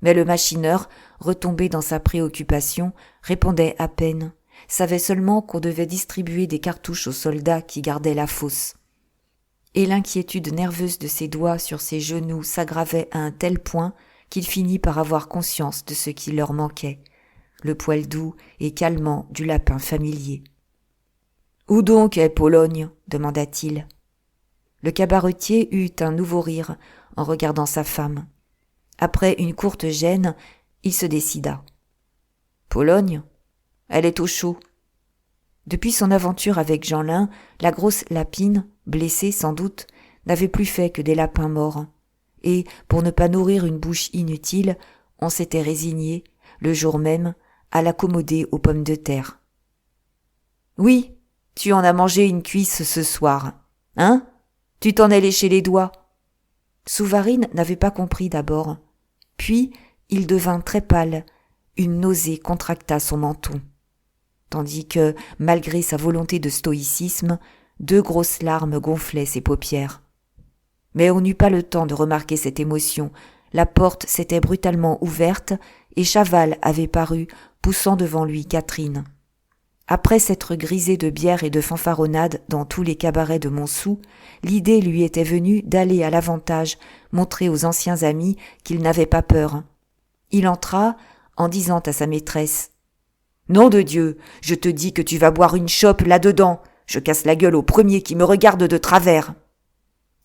Mais le machineur, retombé dans sa préoccupation, répondait à peine, savait seulement qu'on devait distribuer des cartouches aux soldats qui gardaient la fosse. et l'inquiétude nerveuse de ses doigts sur ses genoux s'aggravait à un tel point qu'il finit par avoir conscience de ce qui leur manquait, le poil doux et calmant du lapin familier. « Où donc est Pologne ?» demanda-t-il. Le cabaretier eut un nouveau rire en regardant sa femme. Après une courte gêne, il se décida. « Pologne ? Elle est au chaud. » Depuis son aventure avec Jeanlin, la grosse lapine, blessée sans doute, n'avait plus fait que des lapins morts. Et, pour ne pas nourrir une bouche inutile, on s'était résigné, le jour même, à l'accommoder aux pommes de terre. « Oui, tu en as mangé une cuisse ce soir. Hein ? Tu t'en es léché les doigts. » Souvarine n'avait pas compris d'abord. Puis, il devint très pâle. Une nausée contracta son menton. Tandis que, malgré sa volonté de stoïcisme, 2 grosses larmes gonflaient ses paupières. Mais on n'eut pas le temps de remarquer cette émotion. La porte s'était brutalement ouverte et Chaval avait paru, poussant devant lui Catherine. Après s'être grisé de bière et de fanfaronnade dans tous les cabarets de Montsou, l'idée lui était venue d'aller à l'Avantage montrer aux anciens amis qu'il n'avait pas peur. Il entra en disant à sa maîtresse « Nom de Dieu, je te dis que tu vas boire une chope là-dedans, je casse la gueule au premier qui me regarde de travers. »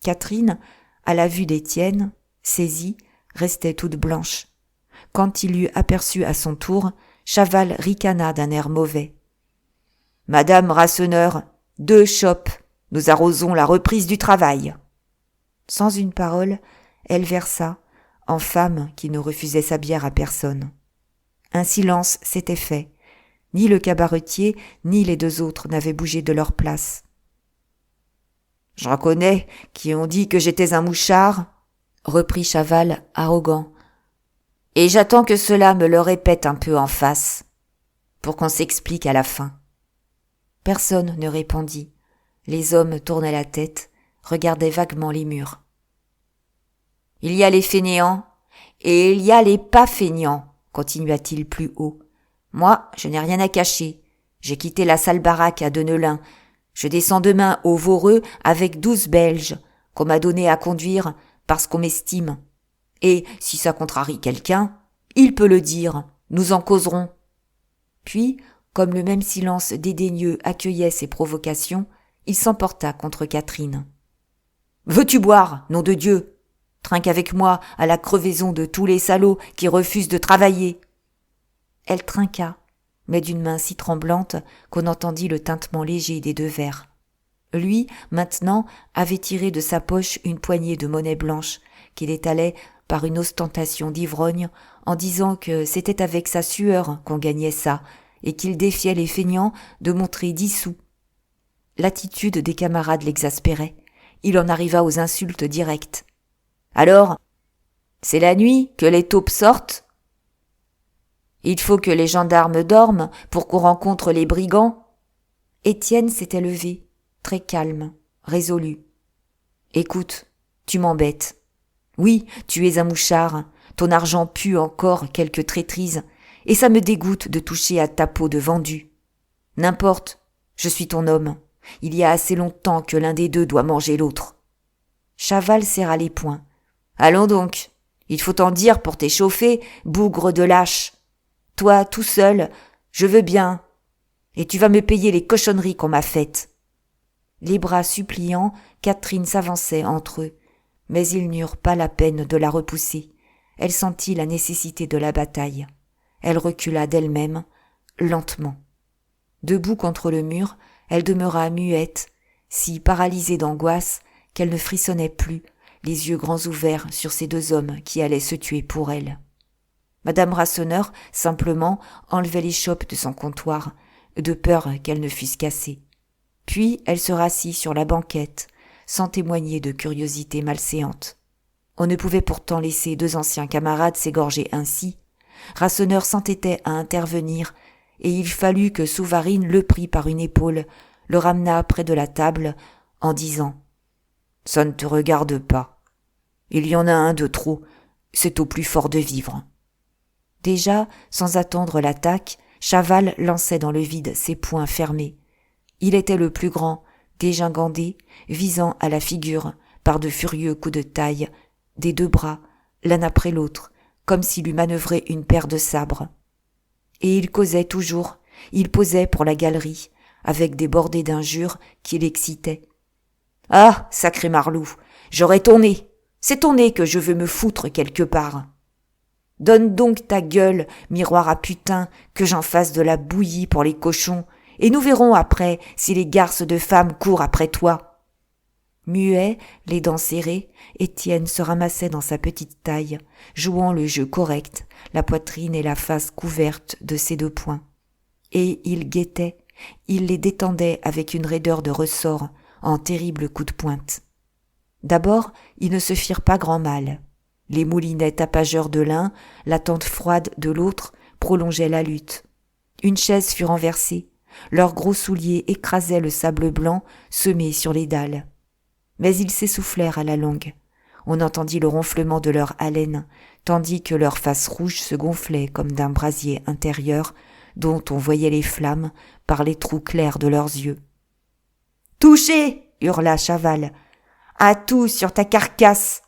Catherine, à la vue d'Étienne, saisie, restait toute blanche. Quand il l'eut aperçue à son tour, Chaval ricana d'un air mauvais. « Madame Rasseneur, 2 chopes, nous arrosons la reprise du travail. » Sans une parole, elle versa, en femme qui ne refusait sa bière à personne. Un silence s'était fait. Ni le cabaretier, ni les 2 autres n'avaient bougé de leur place. « J'en connais qui ont dit que j'étais un mouchard, » reprit Chaval, arrogant. « Et j'attends que cela me le répète un peu en face, pour qu'on s'explique à la fin. » Personne ne répondit. Les hommes tournaient la tête, regardaient vaguement les murs. « Il y a les fainéants et il y a les pas feignants, » continua-t-il plus haut. « Moi, je n'ai rien à cacher. J'ai quitté la sale baraque à Deneulin. Je descends demain au Voreux avec 12 Belges qu'on m'a donné à conduire parce qu'on m'estime. Et si ça contrarie quelqu'un, il peut le dire, nous en causerons. » Puis, comme le même silence dédaigneux accueillait ses provocations, il s'emporta contre Catherine. « Veux-tu boire, nom de Dieu ? Trinque avec moi à la crevaison de tous les salauds qui refusent de travailler. » Elle trinqua, mais d'une main si tremblante qu'on entendit le tintement léger des 2 verres. Lui, maintenant, avait tiré de sa poche une poignée de monnaie blanche qu'il étalait par une ostentation d'ivrogne en disant que c'était avec sa sueur qu'on gagnait ça et qu'il défiait les feignants de montrer 10 sous. L'attitude des camarades l'exaspérait. Il en arriva aux insultes directes. « Alors, c'est la nuit que les taupes sortent ? Il faut que les gendarmes dorment pour qu'on rencontre les brigands. » Étienne s'était levé, très calme, résolu. « Écoute, tu m'embêtes. Oui, tu es un mouchard, ton argent pue encore quelque traîtrise, et ça me dégoûte de toucher à ta peau de vendu. N'importe, je suis ton homme. Il y a assez longtemps que l'un des 2 doit manger l'autre. » Chaval serra les poings. « Allons donc, il faut en dire pour t'échauffer, bougre de lâche. Toi, tout seul, je veux bien. Et tu vas me payer les cochonneries qu'on m'a faites. » Les bras suppliants, Catherine s'avançait entre eux, mais ils n'eurent pas la peine de la repousser. Elle sentit la nécessité de la bataille. Elle recula d'elle-même, lentement. Debout contre le mur, elle demeura muette, si paralysée d'angoisse qu'elle ne frissonnait plus, les yeux grands ouverts sur ces 2 hommes qui allaient se tuer pour elle. Madame Rasseneur, simplement, enlevait les chopes de son comptoir, de peur qu'elles ne fussent cassées. Puis elle se rassit sur la banquette, sans témoigner de curiosité malséante. On ne pouvait pourtant laisser 2 anciens camarades s'égorger ainsi. Rasseneur s'entêtait à intervenir, et il fallut que Souvarine le prit par une épaule, le ramena près de la table, en disant « Ça ne te regarde pas. Il y en a un de trop, c'est au plus fort de vivre. » Déjà, sans attendre l'attaque, Chaval lançait dans le vide ses poings fermés. Il était le plus grand, dégingandé, visant à la figure par de furieux coups de taille, des deux bras, l'un après l'autre, comme s'il eût manœuvré une paire de sabres. Et il causait toujours, il posait pour la galerie, avec des bordées d'injures qui l'excitaient. « Ah, sacré Marlou, j'aurai ton nez, c'est ton nez que je veux me foutre quelque part. Donne donc ta gueule, miroir à putain, que j'en fasse de la bouillie pour les cochons, et nous verrons après si les garces de femmes courent après toi. » Muet, les dents serrées, Étienne se ramassait dans sa petite taille, jouant le jeu correct, la poitrine et la face couvertes de ses deux poings. Et il guettait, il les détendait avec une raideur de ressort, en terribles coups de pointe. D'abord, ils ne se firent pas grand mal. Les moulinets tapageurs de l'un, la tente froide de l'autre, prolongeaient la lutte. Une chaise fut renversée, leurs gros souliers écrasaient le sable blanc semé sur les dalles. Mais ils s'essoufflèrent à la longue. On entendit le ronflement de leur haleine, tandis que leurs faces rouges se gonflaient comme d'un brasier intérieur, dont on voyait les flammes par les trous clairs de leurs yeux. « Touché !» hurla Chaval. « À tout sur ta carcasse !»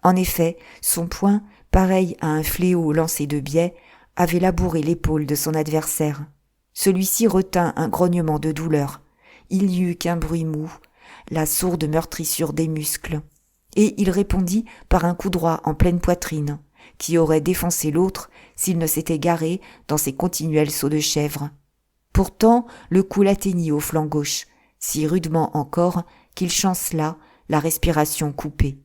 En effet, son poing, pareil à un fléau lancé de biais, avait labouré l'épaule de son adversaire. Celui-ci retint un grognement de douleur. Il n'y eut qu'un bruit mou, la sourde meurtrissure des muscles, et il répondit par un coup droit en pleine poitrine, qui aurait défoncé l'autre s'il ne s'était garé dans ses continuels sauts de chèvre. Pourtant, le coup l'atteignit au flanc gauche, si rudement encore qu'il chancela, la respiration coupée.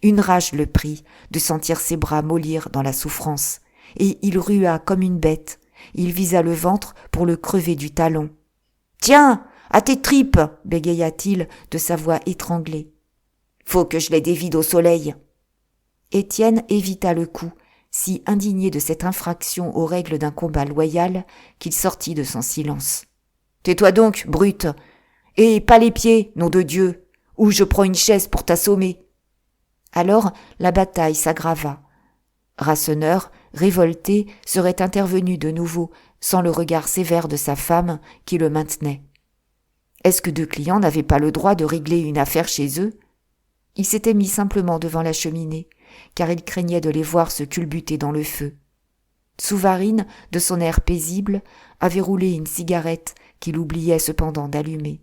Une rage le prit de sentir ses bras mollir dans la souffrance, et il rua comme une bête. Il visa le ventre pour le crever du talon. « Tiens, à tes tripes !» bégaya-t-il de sa voix étranglée. « Faut que je les dévide au soleil !» Étienne évita le coup, si indigné de cette infraction aux règles d'un combat loyal qu'il sortit de son silence. « Tais-toi donc, brute, et pas les pieds, nom de Dieu, ou je prends une chaise pour t'assommer. » Alors la bataille s'aggrava. Rasseneur, révolté, serait intervenu de nouveau, sans le regard sévère de sa femme qui le maintenait. Est-ce que deux clients n'avaient pas le droit de régler une affaire chez eux ? Il s'était mis simplement devant la cheminée, car il craignait de les voir se culbuter dans le feu. Souvarine, de son air paisible, avait roulé une cigarette qu'il oubliait cependant d'allumer.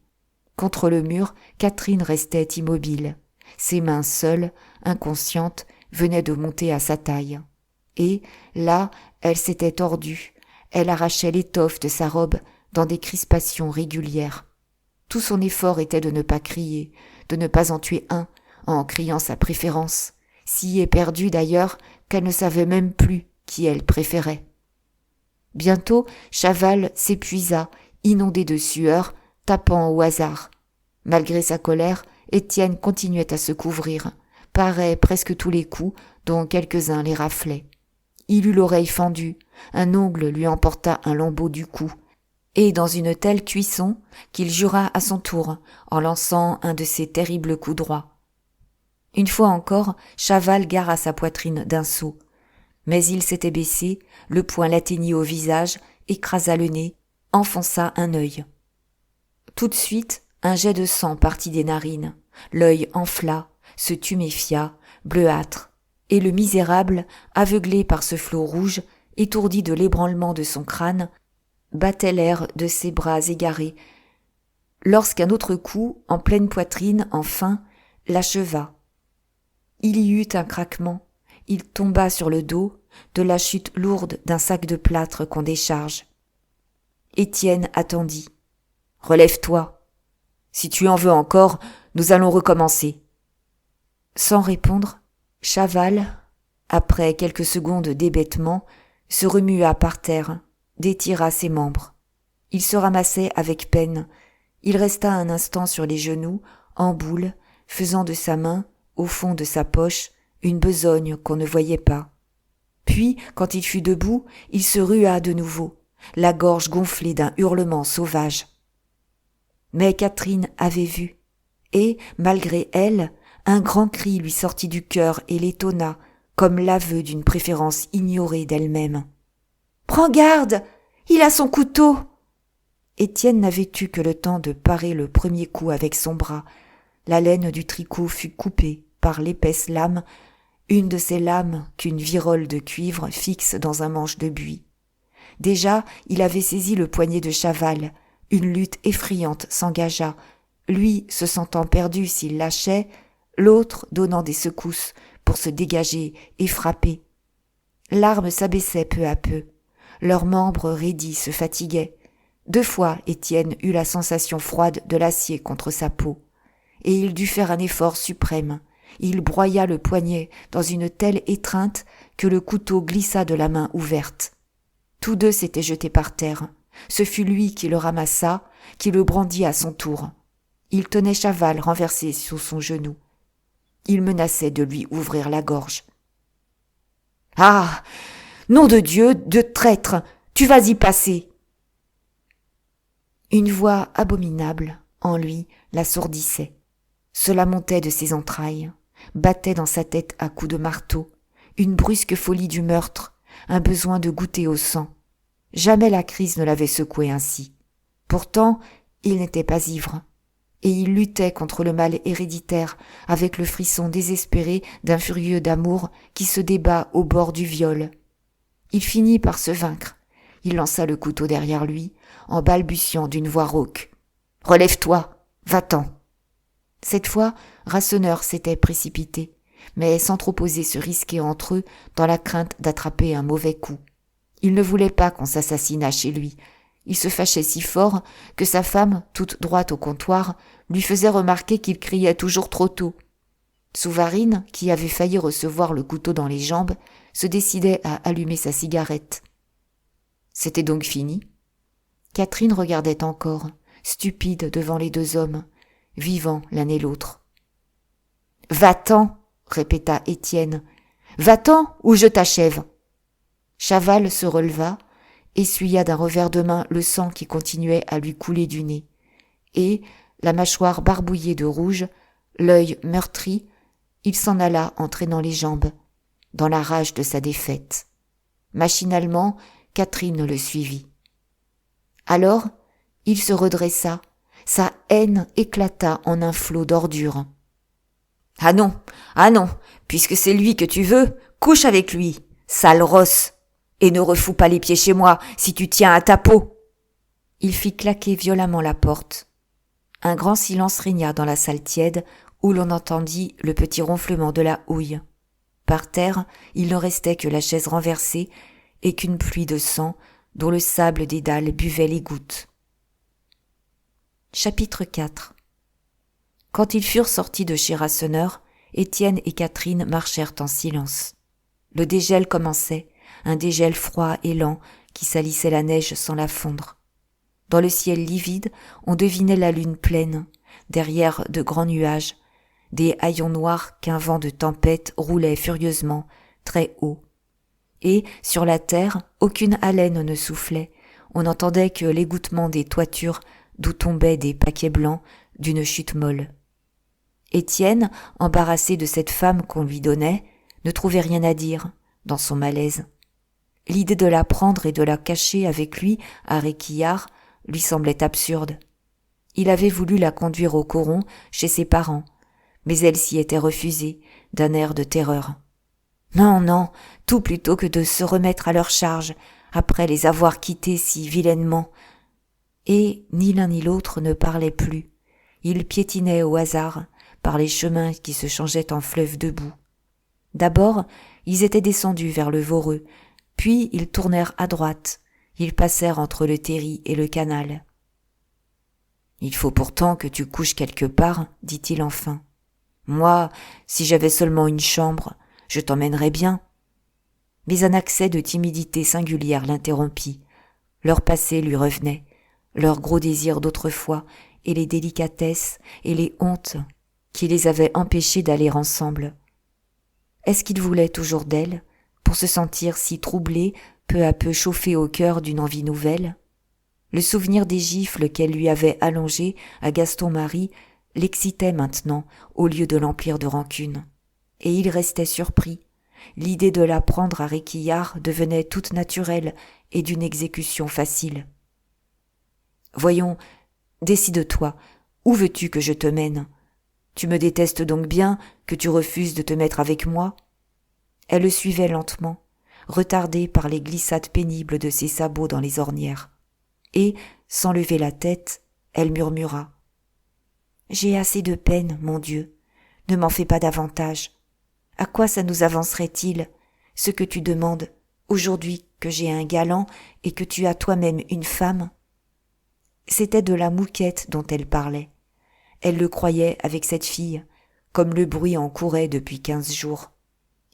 Contre le mur, Catherine restait immobile. Ses mains seules, inconscientes, venaient de monter à sa taille. Et, là, elle s'était tordue. Elle arrachait l'étoffe de sa robe dans des crispations régulières. Tout son effort était de ne pas crier, de ne pas en tuer un, en criant sa préférence, si éperdue d'ailleurs qu'elle ne savait même plus qui elle préférait. Bientôt, Chaval s'épuisa, inondé de sueur, tapant au hasard. Malgré sa colère, Étienne continuait à se couvrir, parait presque tous les coups, dont quelques-uns les raflaient. Il eut l'oreille fendue, un ongle lui emporta un lambeau du cou, et dans une telle cuisson qu'il jura à son tour, en lançant un de ses terribles coups droits. Une fois encore, Chaval gara sa poitrine d'un saut. Mais il s'était baissé, le poing l'atteignit au visage, écrasa le nez, enfonça un œil. Tout de suite, un jet de sang partit des narines, l'œil enfla, se tuméfia, bleuâtre, et le misérable, aveuglé par ce flot rouge, étourdi de l'ébranlement de son crâne, battait l'air de ses bras égarés, lorsqu'un autre coup, en pleine poitrine, enfin, l'acheva. Il y eut un craquement, il tomba sur le dos, de la chute lourde d'un sac de plâtre qu'on décharge. Étienne attendit. « Relève-toi. Si tu en veux encore, nous allons recommencer. » Sans répondre, Chaval, après quelques secondes d'hébétement, se remua par terre, détira ses membres. Il se ramassait avec peine. Il resta un instant sur les genoux, en boule, faisant de sa main, au fond de sa poche, une besogne qu'on ne voyait pas. Puis, quand il fut debout, il se rua de nouveau, la gorge gonflée d'un hurlement sauvage. Mais Catherine avait vu, et, malgré elle, un grand cri lui sortit du cœur et l'étonna, comme l'aveu d'une préférence ignorée d'elle-même. « Prends garde, il a son couteau !» Étienne n'avait eu que le temps de parer le premier coup avec son bras. La laine du tricot fut coupée par l'épaisse lame, une de ces lames qu'une virole de cuivre fixe dans un manche de buis. Déjà, il avait saisi le poignet de Chaval. Une lutte effrayante s'engagea, lui se sentant perdu s'il lâchait, l'autre donnant des secousses pour se dégager et frapper. L'arme s'abaissait peu à peu. Leurs membres raidis se fatiguaient. 2 fois, Étienne eut la sensation froide de l'acier contre sa peau. Et il dut faire un effort suprême. Il broya le poignet dans une telle étreinte que le couteau glissa de la main ouverte. Tous deux s'étaient jetés par terre. Ce fut lui qui le ramassa, qui le brandit à son tour. Il tenait Chaval renversé sur son genou. Il menaçait de lui ouvrir la gorge. « Ah ! Nom de Dieu, de traître ! Tu vas y passer !» Une voix abominable, en lui, l'assourdissait. Cela montait de ses entrailles, battait dans sa tête à coups de marteau, une brusque folie du meurtre, un besoin de goûter au sang. Jamais la crise ne l'avait secoué ainsi. Pourtant, il n'était pas ivre. Et il luttait contre le mal héréditaire avec le frisson désespéré d'un furieux d'amour qui se débat au bord du viol. Il finit par se vaincre. Il lança le couteau derrière lui, en balbutiant d'une voix rauque. « Relève-toi, va-t'en !» Cette fois, Rasseneur s'était précipité, mais sans trop oser se risquer entre eux dans la crainte d'attraper un mauvais coup. Il ne voulait pas qu'on s'assassinât chez lui. Il se fâchait si fort que sa femme, toute droite au comptoir, lui faisait remarquer qu'il criait toujours trop tôt. Souvarine, qui avait failli recevoir le couteau dans les jambes, se décidait à allumer sa cigarette. C'était donc fini. Catherine regardait encore, stupide devant les 2 hommes, vivants l'un et l'autre. « Va-t'en !» répéta Étienne. « Va-t'en ou je t'achève !» Chaval se releva, essuya d'un revers de main le sang qui continuait à lui couler du nez, et, la mâchoire barbouillée de rouge, l'œil meurtri, il s'en alla en traînant les jambes, dans la rage de sa défaite. Machinalement, Catherine le suivit. Alors, il se redressa, sa haine éclata en un flot d'ordures. « Ah non, puisque c'est lui que tu veux, couche avec lui, sale rosse, et ne refous pas les pieds chez moi si tu tiens à ta peau. » Il fit claquer violemment la porte. Un grand silence régna dans la salle tiède où l'on entendit le petit ronflement de la houille. Par terre, il ne restait que la chaise renversée et qu'une pluie de sang dont le sable des dalles buvait les gouttes. Chapitre 4. Quand ils furent sortis de chez Rasseneur, Étienne et Catherine marchèrent en silence. Le dégel commençait, un dégel froid et lent qui salissait la neige sans la fondre. Dans le ciel livide, on devinait la lune pleine, derrière de grands nuages, des haillons noirs qu'un vent de tempête roulait furieusement, très haut. Et, sur la terre, aucune haleine ne soufflait, on n'entendait que l'égouttement des toitures d'où tombaient des paquets blancs d'une chute molle. Étienne, embarrassé de cette femme qu'on lui donnait, ne trouvait rien à dire, dans son malaise. L'idée de la prendre et de la cacher avec lui à Réquillart lui semblait absurde. Il avait voulu la conduire au coron chez ses parents, mais elle s'y était refusée, d'un air de terreur. Non, tout plutôt que de se remettre à leur charge, après les avoir quittés si vilainement. Et ni l'un ni l'autre ne parlaient plus. Ils piétinaient au hasard, par les chemins qui se changeaient en fleuves de boue. D'abord, ils étaient descendus vers le Voreux, puis ils tournèrent à droite. Ils passèrent entre le terri et le canal. « Il faut pourtant que tu couches quelque part, dit-il enfin. Moi, si j'avais seulement une chambre, je t'emmènerais bien. » Mais un accès de timidité singulière l'interrompit. Leur passé lui revenait, leurs gros désirs d'autrefois, et les délicatesses et les hontes qui les avaient empêchés d'aller ensemble. Est-ce qu'il voulait toujours d'elle, pour se sentir si troublé, peu à peu chauffé au cœur d'une envie nouvelle? Le souvenir des gifles qu'elle lui avait allongées à Gaston-Marie l'excitait maintenant au lieu de l'emplir de rancune. Et il restait surpris. L'idée de la prendre à Réquillart devenait toute naturelle et d'une exécution facile. Voyons, décide-toi, où veux-tu que je te mène? Tu me détestes donc bien que tu refuses de te mettre avec moi? » Elle le suivait lentement, retardée par les glissades pénibles de ses sabots dans les ornières. Et, sans lever la tête, elle murmura. « J'ai assez de peine, mon Dieu. Ne m'en fais pas davantage. À quoi ça nous avancerait-il, ce que tu demandes, aujourd'hui que j'ai un galant et que tu as toi-même une femme ?» C'était de la mouquette dont elle parlait. Elle le croyait avec cette fille, comme le bruit en courait depuis 15 jours.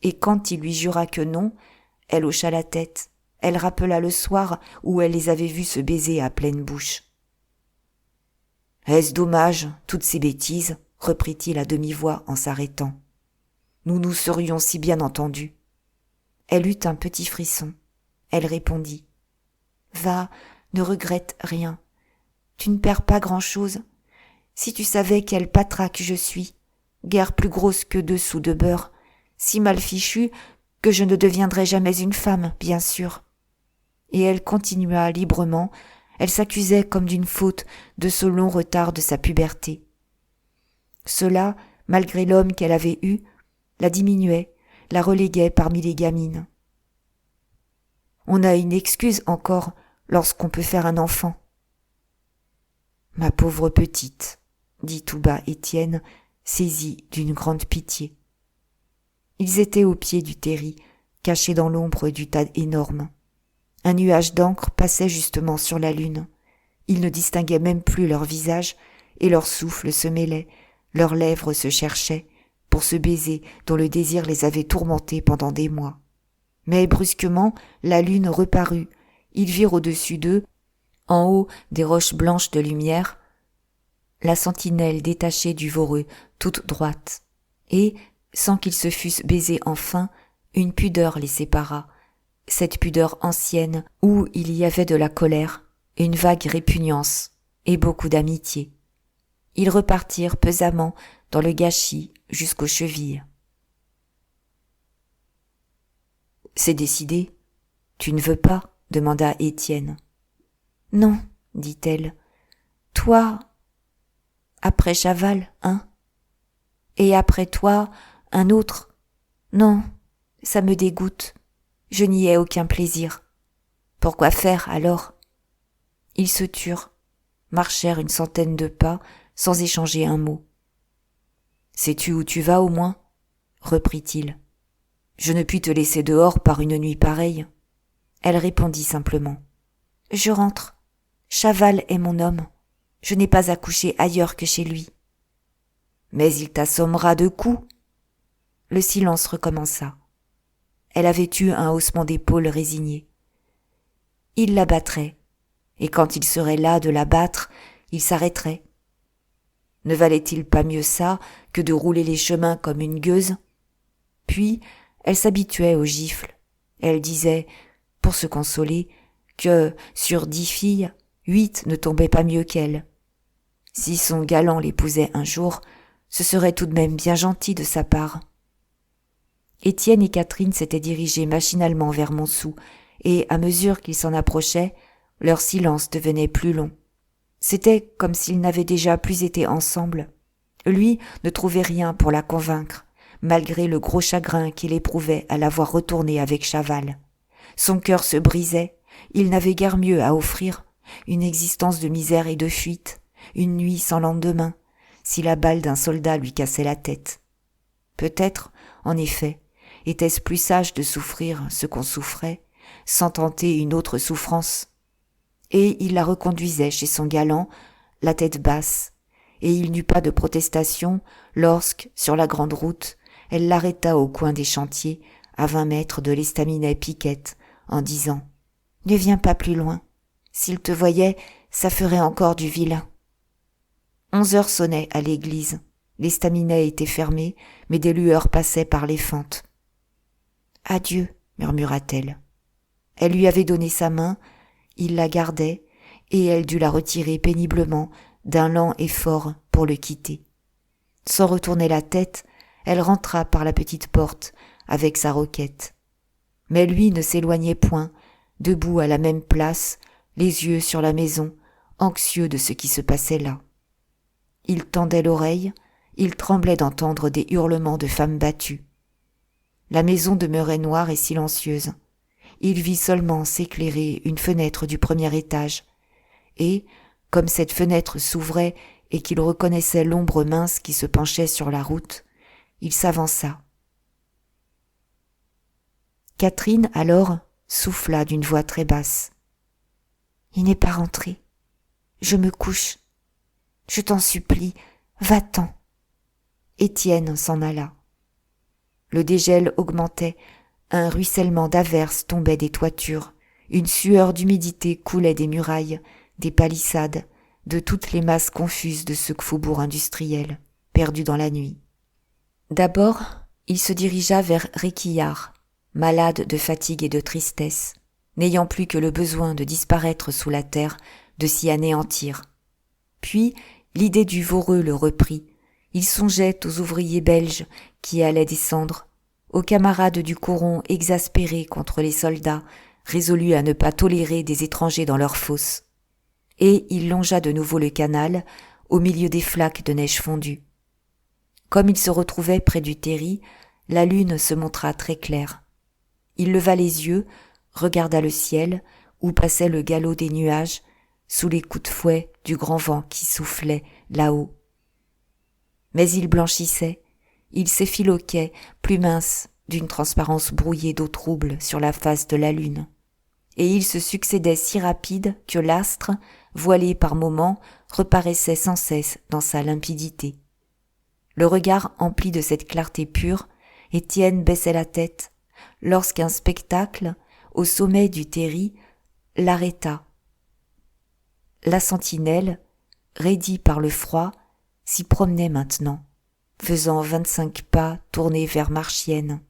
Et quand il lui jura que non, elle hocha la tête, elle rappela le soir où elle les avait vus se baiser à pleine bouche. « Est-ce dommage, toutes ces bêtises ?» reprit-il à demi-voix en s'arrêtant. « Nous nous serions si bien entendus. » Elle eut un petit frisson. Elle répondit. « Va, ne regrette rien. Tu ne perds pas grand-chose. Si tu savais quelle patraque je suis, guère plus grosse que 2 sous de beurre, si mal fichue que je ne deviendrai jamais une femme, bien sûr. » Et elle continua librement, elle s'accusait comme d'une faute de ce long retard de sa puberté. Cela, malgré l'homme qu'elle avait eu, la diminuait, la reléguait parmi les gamines. On a une excuse encore lorsqu'on peut faire un enfant. « Ma pauvre petite », dit tout bas Étienne, saisi d'une grande pitié. Ils étaient au pied du terri, cachés dans l'ombre du tas énorme. Un nuage d'encre passait justement sur la lune. Ils ne distinguaient même plus leur visage, et leur souffle se mêlait, leurs lèvres se cherchaient, pour ce baiser dont le désir les avait tourmentés pendant des mois. Mais brusquement, la lune reparut. Ils virent au-dessus d'eux, en haut des roches blanches de lumière, la sentinelle détachée du Voreux, toute droite. Et, sans qu'ils se fussent baisés enfin, une pudeur les sépara, cette pudeur ancienne où il y avait de la colère, une vague répugnance et beaucoup d'amitié. Ils repartirent pesamment dans le gâchis jusqu'aux chevilles. « C'est décidé. Tu ne veux pas ?» demanda Étienne. « Non, dit-elle. Toi, après Chaval, hein? Et après toi, un autre. Non, ça me dégoûte. Je n'y ai aucun plaisir. Pourquoi faire alors ?» Ils se turent, marchèrent 100 de pas sans échanger un mot. « Sais-tu où tu vas au moins ?» reprit-il. « Je ne puis te laisser dehors par une nuit pareille. » Elle répondit simplement. « Je rentre. Chaval est mon homme. Je n'ai pas à coucher ailleurs que chez lui. »« Mais il t'assommera de coups. » Le silence recommença. Elle avait eu un haussement d'épaules résigné. Il la battrait, et quand il serait là de la battre, il s'arrêterait. Ne valait-il pas mieux ça que de rouler les chemins comme une gueuse? Puis, elle s'habituait aux gifles. Elle disait, pour se consoler, que, sur 10 filles, 8 ne tombaient pas mieux qu'elle. Si son galant l'épousait un jour, ce serait tout de même bien gentil de sa part. Étienne et Catherine s'étaient dirigés machinalement vers Montsou, et à mesure qu'ils s'en approchaient, leur silence devenait plus long. C'était comme s'ils n'avaient déjà plus été ensemble. Lui ne trouvait rien pour la convaincre, malgré le gros chagrin qu'il éprouvait à la voir retourner avec Chaval. Son cœur se brisait, il n'avait guère mieux à offrir, une existence de misère et de fuite, une nuit sans lendemain, si la balle d'un soldat lui cassait la tête. Peut-être, en effet, était-ce plus sage de souffrir ce qu'on souffrait, sans tenter une autre souffrance. Et il la reconduisait chez son galant, la tête basse, et il n'eut pas de protestation lorsque, sur la grande route, elle l'arrêta au coin des chantiers, à 20 mètres de l'estaminet Piquette, en disant « Ne viens pas plus loin. S'il te voyait, ça ferait encore du vilain. » 11 heures sonnaient à l'église. L'estaminet était fermé, mais des lueurs passaient par les fentes. « Adieu, » murmura-t-elle. Elle lui avait donné sa main, il la gardait, et elle dut la retirer péniblement d'un lent effort pour le quitter. Sans retourner la tête, elle rentra par la petite porte avec sa roquette. Mais lui ne s'éloignait point, debout à la même place, les yeux sur la maison, anxieux de ce qui se passait là. Il tendait l'oreille, il tremblait d'entendre des hurlements de femmes battues. La maison demeurait noire et silencieuse. Il vit seulement s'éclairer une fenêtre du premier étage, et, comme cette fenêtre s'ouvrait et qu'il reconnaissait l'ombre mince qui se penchait sur la route, il s'avança. Catherine, alors, souffla d'une voix très basse. « Il n'est pas rentré. Je me couche. Je t'en supplie, va-t'en. » Étienne s'en alla. Le dégel augmentait, un ruissellement d'averses tombait des toitures, une sueur d'humidité coulait des murailles, des palissades, de toutes les masses confuses de ce faubourg industriel, perdu dans la nuit. D'abord, il se dirigea vers Réquillart, malade de fatigue et de tristesse, n'ayant plus que le besoin de disparaître sous la terre, de s'y anéantir. Puis, l'idée du Voreux le reprit. Il songeait aux ouvriers belges qui allaient descendre, aux camarades du coron exaspérés contre les soldats, résolus à ne pas tolérer des étrangers dans leurs fosses. Et il longea de nouveau le canal, au milieu des flaques de neige fondue. Comme il se retrouvait près du terri, la lune se montra très claire. Il leva les yeux, regarda le ciel, où passait le galop des nuages, sous les coups de fouet du grand vent qui soufflait là-haut. Mais il blanchissait, il s'effiloquait, plus mince, d'une transparence brouillée d'eau trouble sur la face de la lune. Et il se succédait si rapide que l'astre, voilé par moments, reparaissait sans cesse dans sa limpidité. Le regard empli de cette clarté pure, Étienne baissait la tête, lorsqu'un spectacle, au sommet du terri, l'arrêta. La sentinelle, raidie par le froid, s'y promenait maintenant, faisant 25 pas tournés vers Marchienne,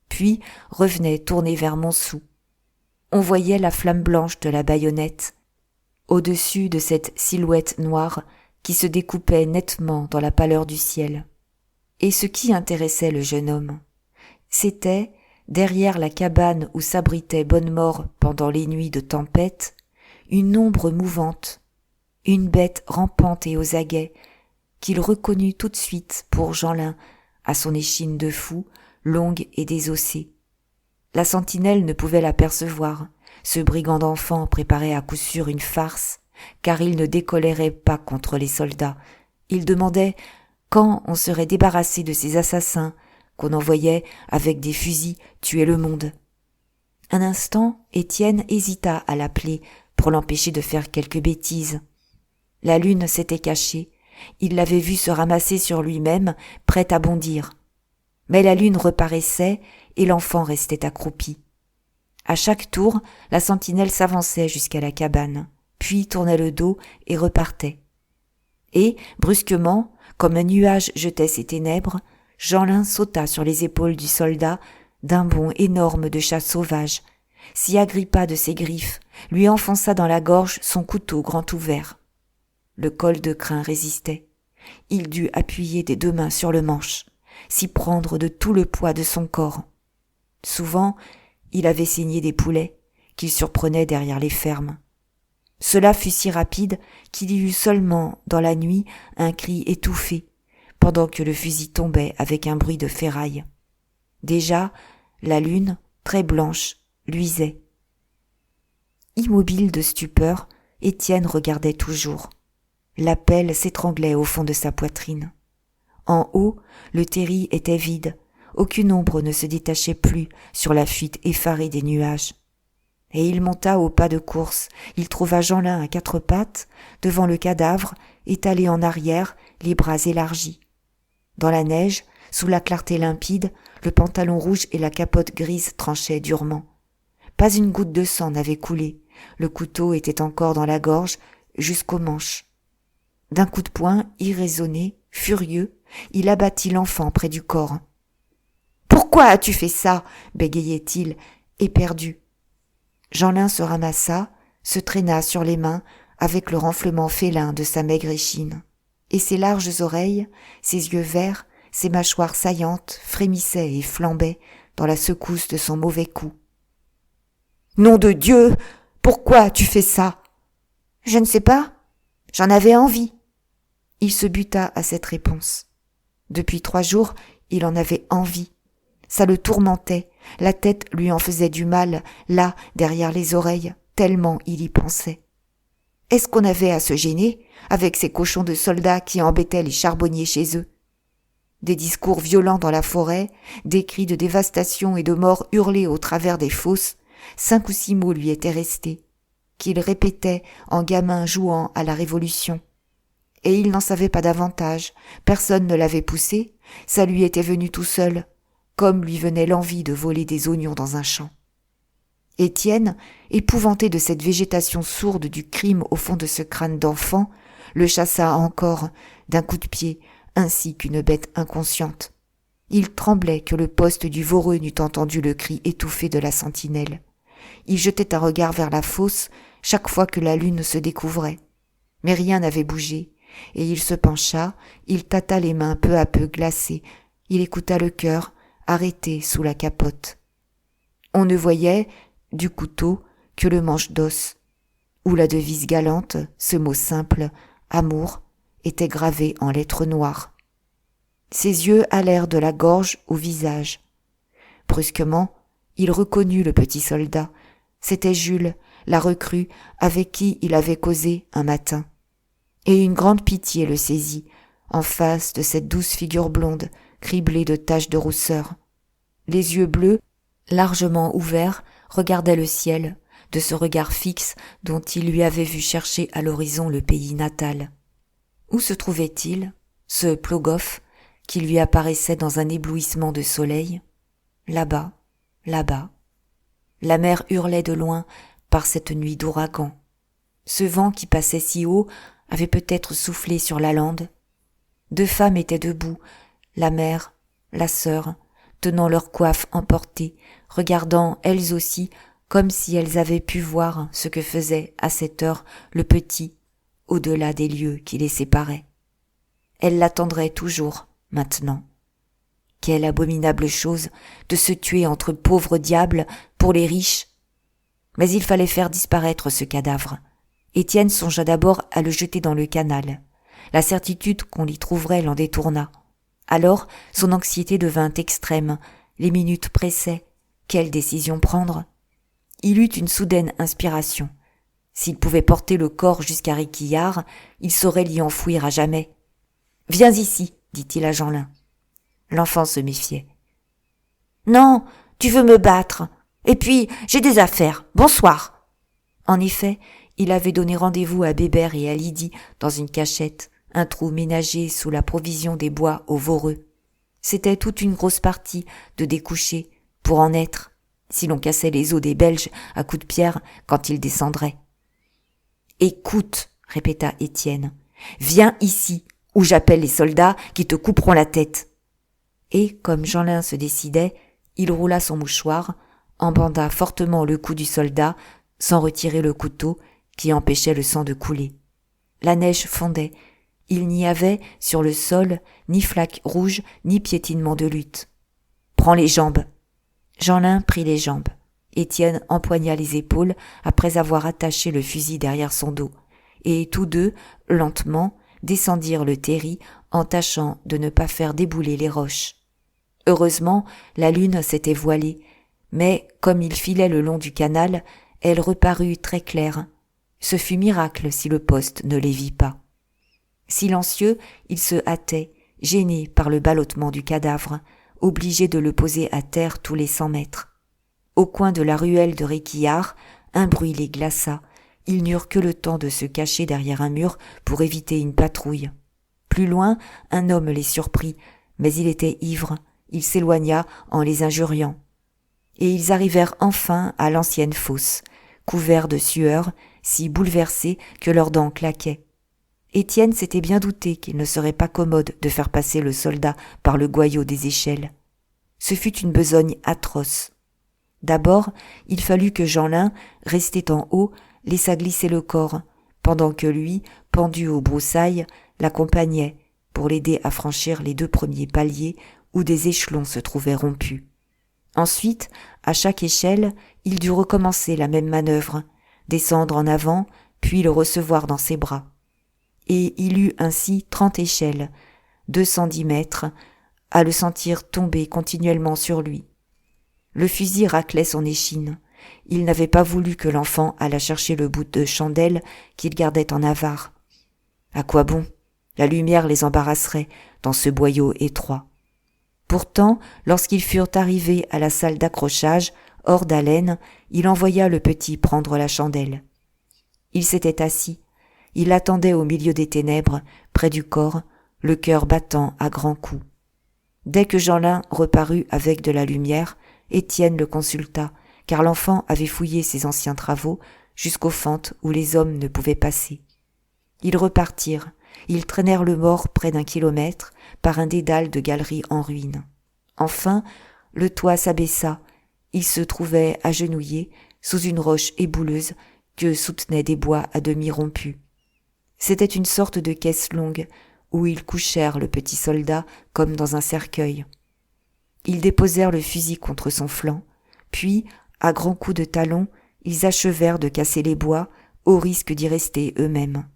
puis revenait tourner vers Montsou. On voyait la flamme blanche de la baïonnette, au-dessus de cette silhouette noire qui se découpait nettement dans la pâleur du ciel. Et ce qui intéressait le jeune homme, c'était, derrière la cabane où s'abritait Bonnemort pendant les nuits de tempête, une ombre mouvante, une bête rampante et aux aguets, qu'il reconnut tout de suite pour Jeanlin, à son échine de fou, longue et désossée. La sentinelle ne pouvait l'apercevoir, ce brigand d'enfant préparait à coup sûr une farce, car il ne décolérait pas contre les soldats. Il demandait quand on serait débarrassé de ces assassins qu'on envoyait avec des fusils tuer le monde. Un instant, Étienne hésita à l'appeler pour l'empêcher de faire quelque bêtise. La lune s'était cachée, il l'avait vu se ramasser sur lui-même, prêt à bondir. Mais la lune reparaissait et l'enfant restait accroupi. À chaque tour, la sentinelle s'avançait jusqu'à la cabane, puis tournait le dos et repartait. Et, brusquement, comme un nuage jetait ses ténèbres, Jeanlin sauta sur les épaules du soldat d'un bond énorme de chat sauvage, s'y agrippa de ses griffes, lui enfonça dans la gorge son couteau grand ouvert. Le col de crin résistait. Il dut appuyer des deux mains sur le manche, s'y prendre de tout le poids de son corps. Souvent, il avait saigné des poulets qu'il surprenait derrière les fermes. Cela fut si rapide qu'il y eut seulement, dans la nuit, un cri étouffé, pendant que le fusil tombait avec un bruit de ferraille. Déjà, la lune, très blanche, luisait. Immobile de stupeur, Étienne regardait toujours. La pelle s'étranglait au fond de sa poitrine. En haut, le terri était vide, aucune ombre ne se détachait plus sur la fuite effarée des nuages. Et il monta au pas de course, il trouva Jeanlin à quatre pattes, devant le cadavre, étalé en arrière, les bras élargis. Dans la neige, sous la clarté limpide, le pantalon rouge et la capote grise tranchaient durement. Pas une goutte de sang n'avait coulé, le couteau était encore dans la gorge, jusqu'au manche. D'un coup de poing, irraisonné, furieux, il abattit l'enfant près du corps. « Pourquoi as-tu fait ça ?» bégayait-il, éperdu. Jeanlin se ramassa, se traîna sur les mains avec le renflement félin de sa maigre échine. Et ses larges oreilles, ses yeux verts, ses mâchoires saillantes frémissaient et flambaient dans la secousse de son mauvais coup. « Nom de Dieu, pourquoi as-tu fait ça ?»« Je ne sais pas. j'en avais envie. » Il se buta à cette réponse. Depuis 3 jours, il en avait envie. Ça le tourmentait, la tête lui en faisait du mal, là, derrière les oreilles, tellement il y pensait. Est-ce qu'on avait à se gêner avec ces cochons de soldats qui embêtaient les charbonniers chez eux? Des discours violents dans la forêt, des cris de dévastation et de mort hurlés au travers des fosses, 5 ou 6 mots lui étaient restés, qu'il répétait en gamin jouant à la Révolution. Et il n'en savait pas davantage, personne ne l'avait poussé, ça lui était venu tout seul, comme lui venait l'envie de voler des oignons dans un champ. Étienne, épouvanté de cette végétation sourde du crime au fond de ce crâne d'enfant, le chassa encore d'un coup de pied, ainsi qu'une bête inconsciente. Il tremblait que le poste du Voreux n'eût entendu le cri étouffé de la sentinelle. Il jetait un regard vers la fosse chaque fois que la lune se découvrait. Mais rien n'avait bougé, et il se pencha, il tâta les mains peu à peu glacées, il écouta le cœur, arrêté sous la capote. On ne voyait, du couteau, que le manche d'os, où la devise galante, ce mot simple, amour, était gravé en lettres noires. Ses yeux allèrent de la gorge au visage. Brusquement, il reconnut le petit soldat. C'était Jules, la recrue, avec qui il avait causé un matin. Et une grande pitié le saisit, en face de cette douce figure blonde, criblée de taches de rousseur. Les yeux bleus, largement ouverts, regardaient le ciel, de ce regard fixe dont il lui avait vu chercher à l'horizon le pays natal. Où se trouvait-il, ce Plogoff, qui lui apparaissait dans un éblouissement de soleil? Là-bas, là-bas. La mer hurlait de loin par cette nuit d'ouragan. Ce vent qui passait si haut avait peut-être soufflé sur la lande. 2 femmes étaient debout, la mère, la sœur, tenant leur coiffe emportée, regardant elles aussi comme si elles avaient pu voir ce que faisait à cette heure le petit, au-delà des lieux qui les séparaient. Elles l'attendraient toujours, maintenant. Quelle abominable chose de se tuer entre pauvres diables pour les riches. Mais il fallait faire disparaître ce cadavre. Étienne songea d'abord à le jeter dans le canal. La certitude qu'on l'y trouverait l'en détourna. Alors, son anxiété devint extrême. Les minutes pressaient. Quelle décision prendre? Il eut une soudaine inspiration. S'il pouvait porter le corps jusqu'à Réquillart, il saurait l'y enfouir à jamais. « Viens ici », dit-il à Jeanlin. L'enfant se méfiait. « Non, tu veux me battre. Et puis, j'ai des affaires. Bonsoir. » En effet, il avait donné rendez-vous à Bébert et à Lydie dans une cachette, un trou ménagé sous la provision des bois au Voreux. C'était toute une grosse partie de découcher, pour en être, si l'on cassait les os des Belges à coups de pierre quand ils descendraient. « Écoute, » répéta Étienne, « viens ici, ou j'appelle les soldats qui te couperont la tête. » Et, comme Jeanlin se décidait, il roula son mouchoir, en banda fortement le cou du soldat, sans retirer le couteau qui empêchait le sang de couler. La neige fondait. Il n'y avait, sur le sol, ni flaque rouge, ni piétinement de lutte. « Prends les jambes !» Jeanlin prit les jambes. Étienne empoigna les épaules après avoir attaché le fusil derrière son dos. Et tous deux, lentement, descendirent le terri en tâchant de ne pas faire débouler les roches. Heureusement, la lune s'était voilée, mais comme il filait le long du canal, elle reparut très claire. Ce fut miracle si le poste ne les vit pas. Silencieux, il se hâtait, gêné par le ballottement du cadavre, obligé de le poser à terre tous les 100 mètres. Au coin de la ruelle de Réquillart, un bruit les glaça. Ils n'eurent que le temps de se cacher derrière un mur pour éviter une patrouille. Plus loin, un homme les surprit, mais il était ivre. Il s'éloigna en les injuriant. Et ils arrivèrent enfin à l'ancienne fosse, couverts de sueur, si bouleversés que leurs dents claquaient. Étienne s'était bien douté qu'il ne serait pas commode de faire passer le soldat par le goyot des échelles. Ce fut une besogne atroce. D'abord, il fallut que Jeanlin, resté en haut, laissa glisser le corps, pendant que lui, pendu aux broussailles, l'accompagnait pour l'aider à franchir les 2 premiers paliers où des échelons se trouvaient rompus. Ensuite, à chaque échelle, il dut recommencer la même manœuvre, descendre en avant, puis le recevoir dans ses bras. et il eut ainsi 30 échelles, 210 mètres, à le sentir tomber continuellement sur lui. Le fusil raclait son échine. Il n'avait pas voulu que l'enfant allât chercher le bout de chandelle qu'il gardait en avare. À quoi bon? La lumière les embarrasserait dans ce boyau étroit. Pourtant, lorsqu'ils furent arrivés à la salle d'accrochage, hors d'haleine, il envoya le petit prendre la chandelle. Il s'était assis. Il attendait au milieu des ténèbres, près du corps, le cœur battant à grands coups. Dès que Jeanlin reparut avec de la lumière, Étienne le consulta, car l'enfant avait fouillé ses anciens travaux jusqu'aux fentes où les hommes ne pouvaient passer. Ils repartirent. Ils traînèrent le mort près d'1 kilomètre par un dédale de galeries en ruine. Enfin, le toit s'abaissa. Il se trouvait agenouillé sous une roche ébouleuse que soutenaient des bois à demi rompus. C'était une sorte de caisse longue où ils couchèrent le petit soldat comme dans un cercueil. Ils déposèrent le fusil contre son flanc, puis, à grands coups de talon, ils achevèrent de casser les bois au risque d'y rester eux-mêmes.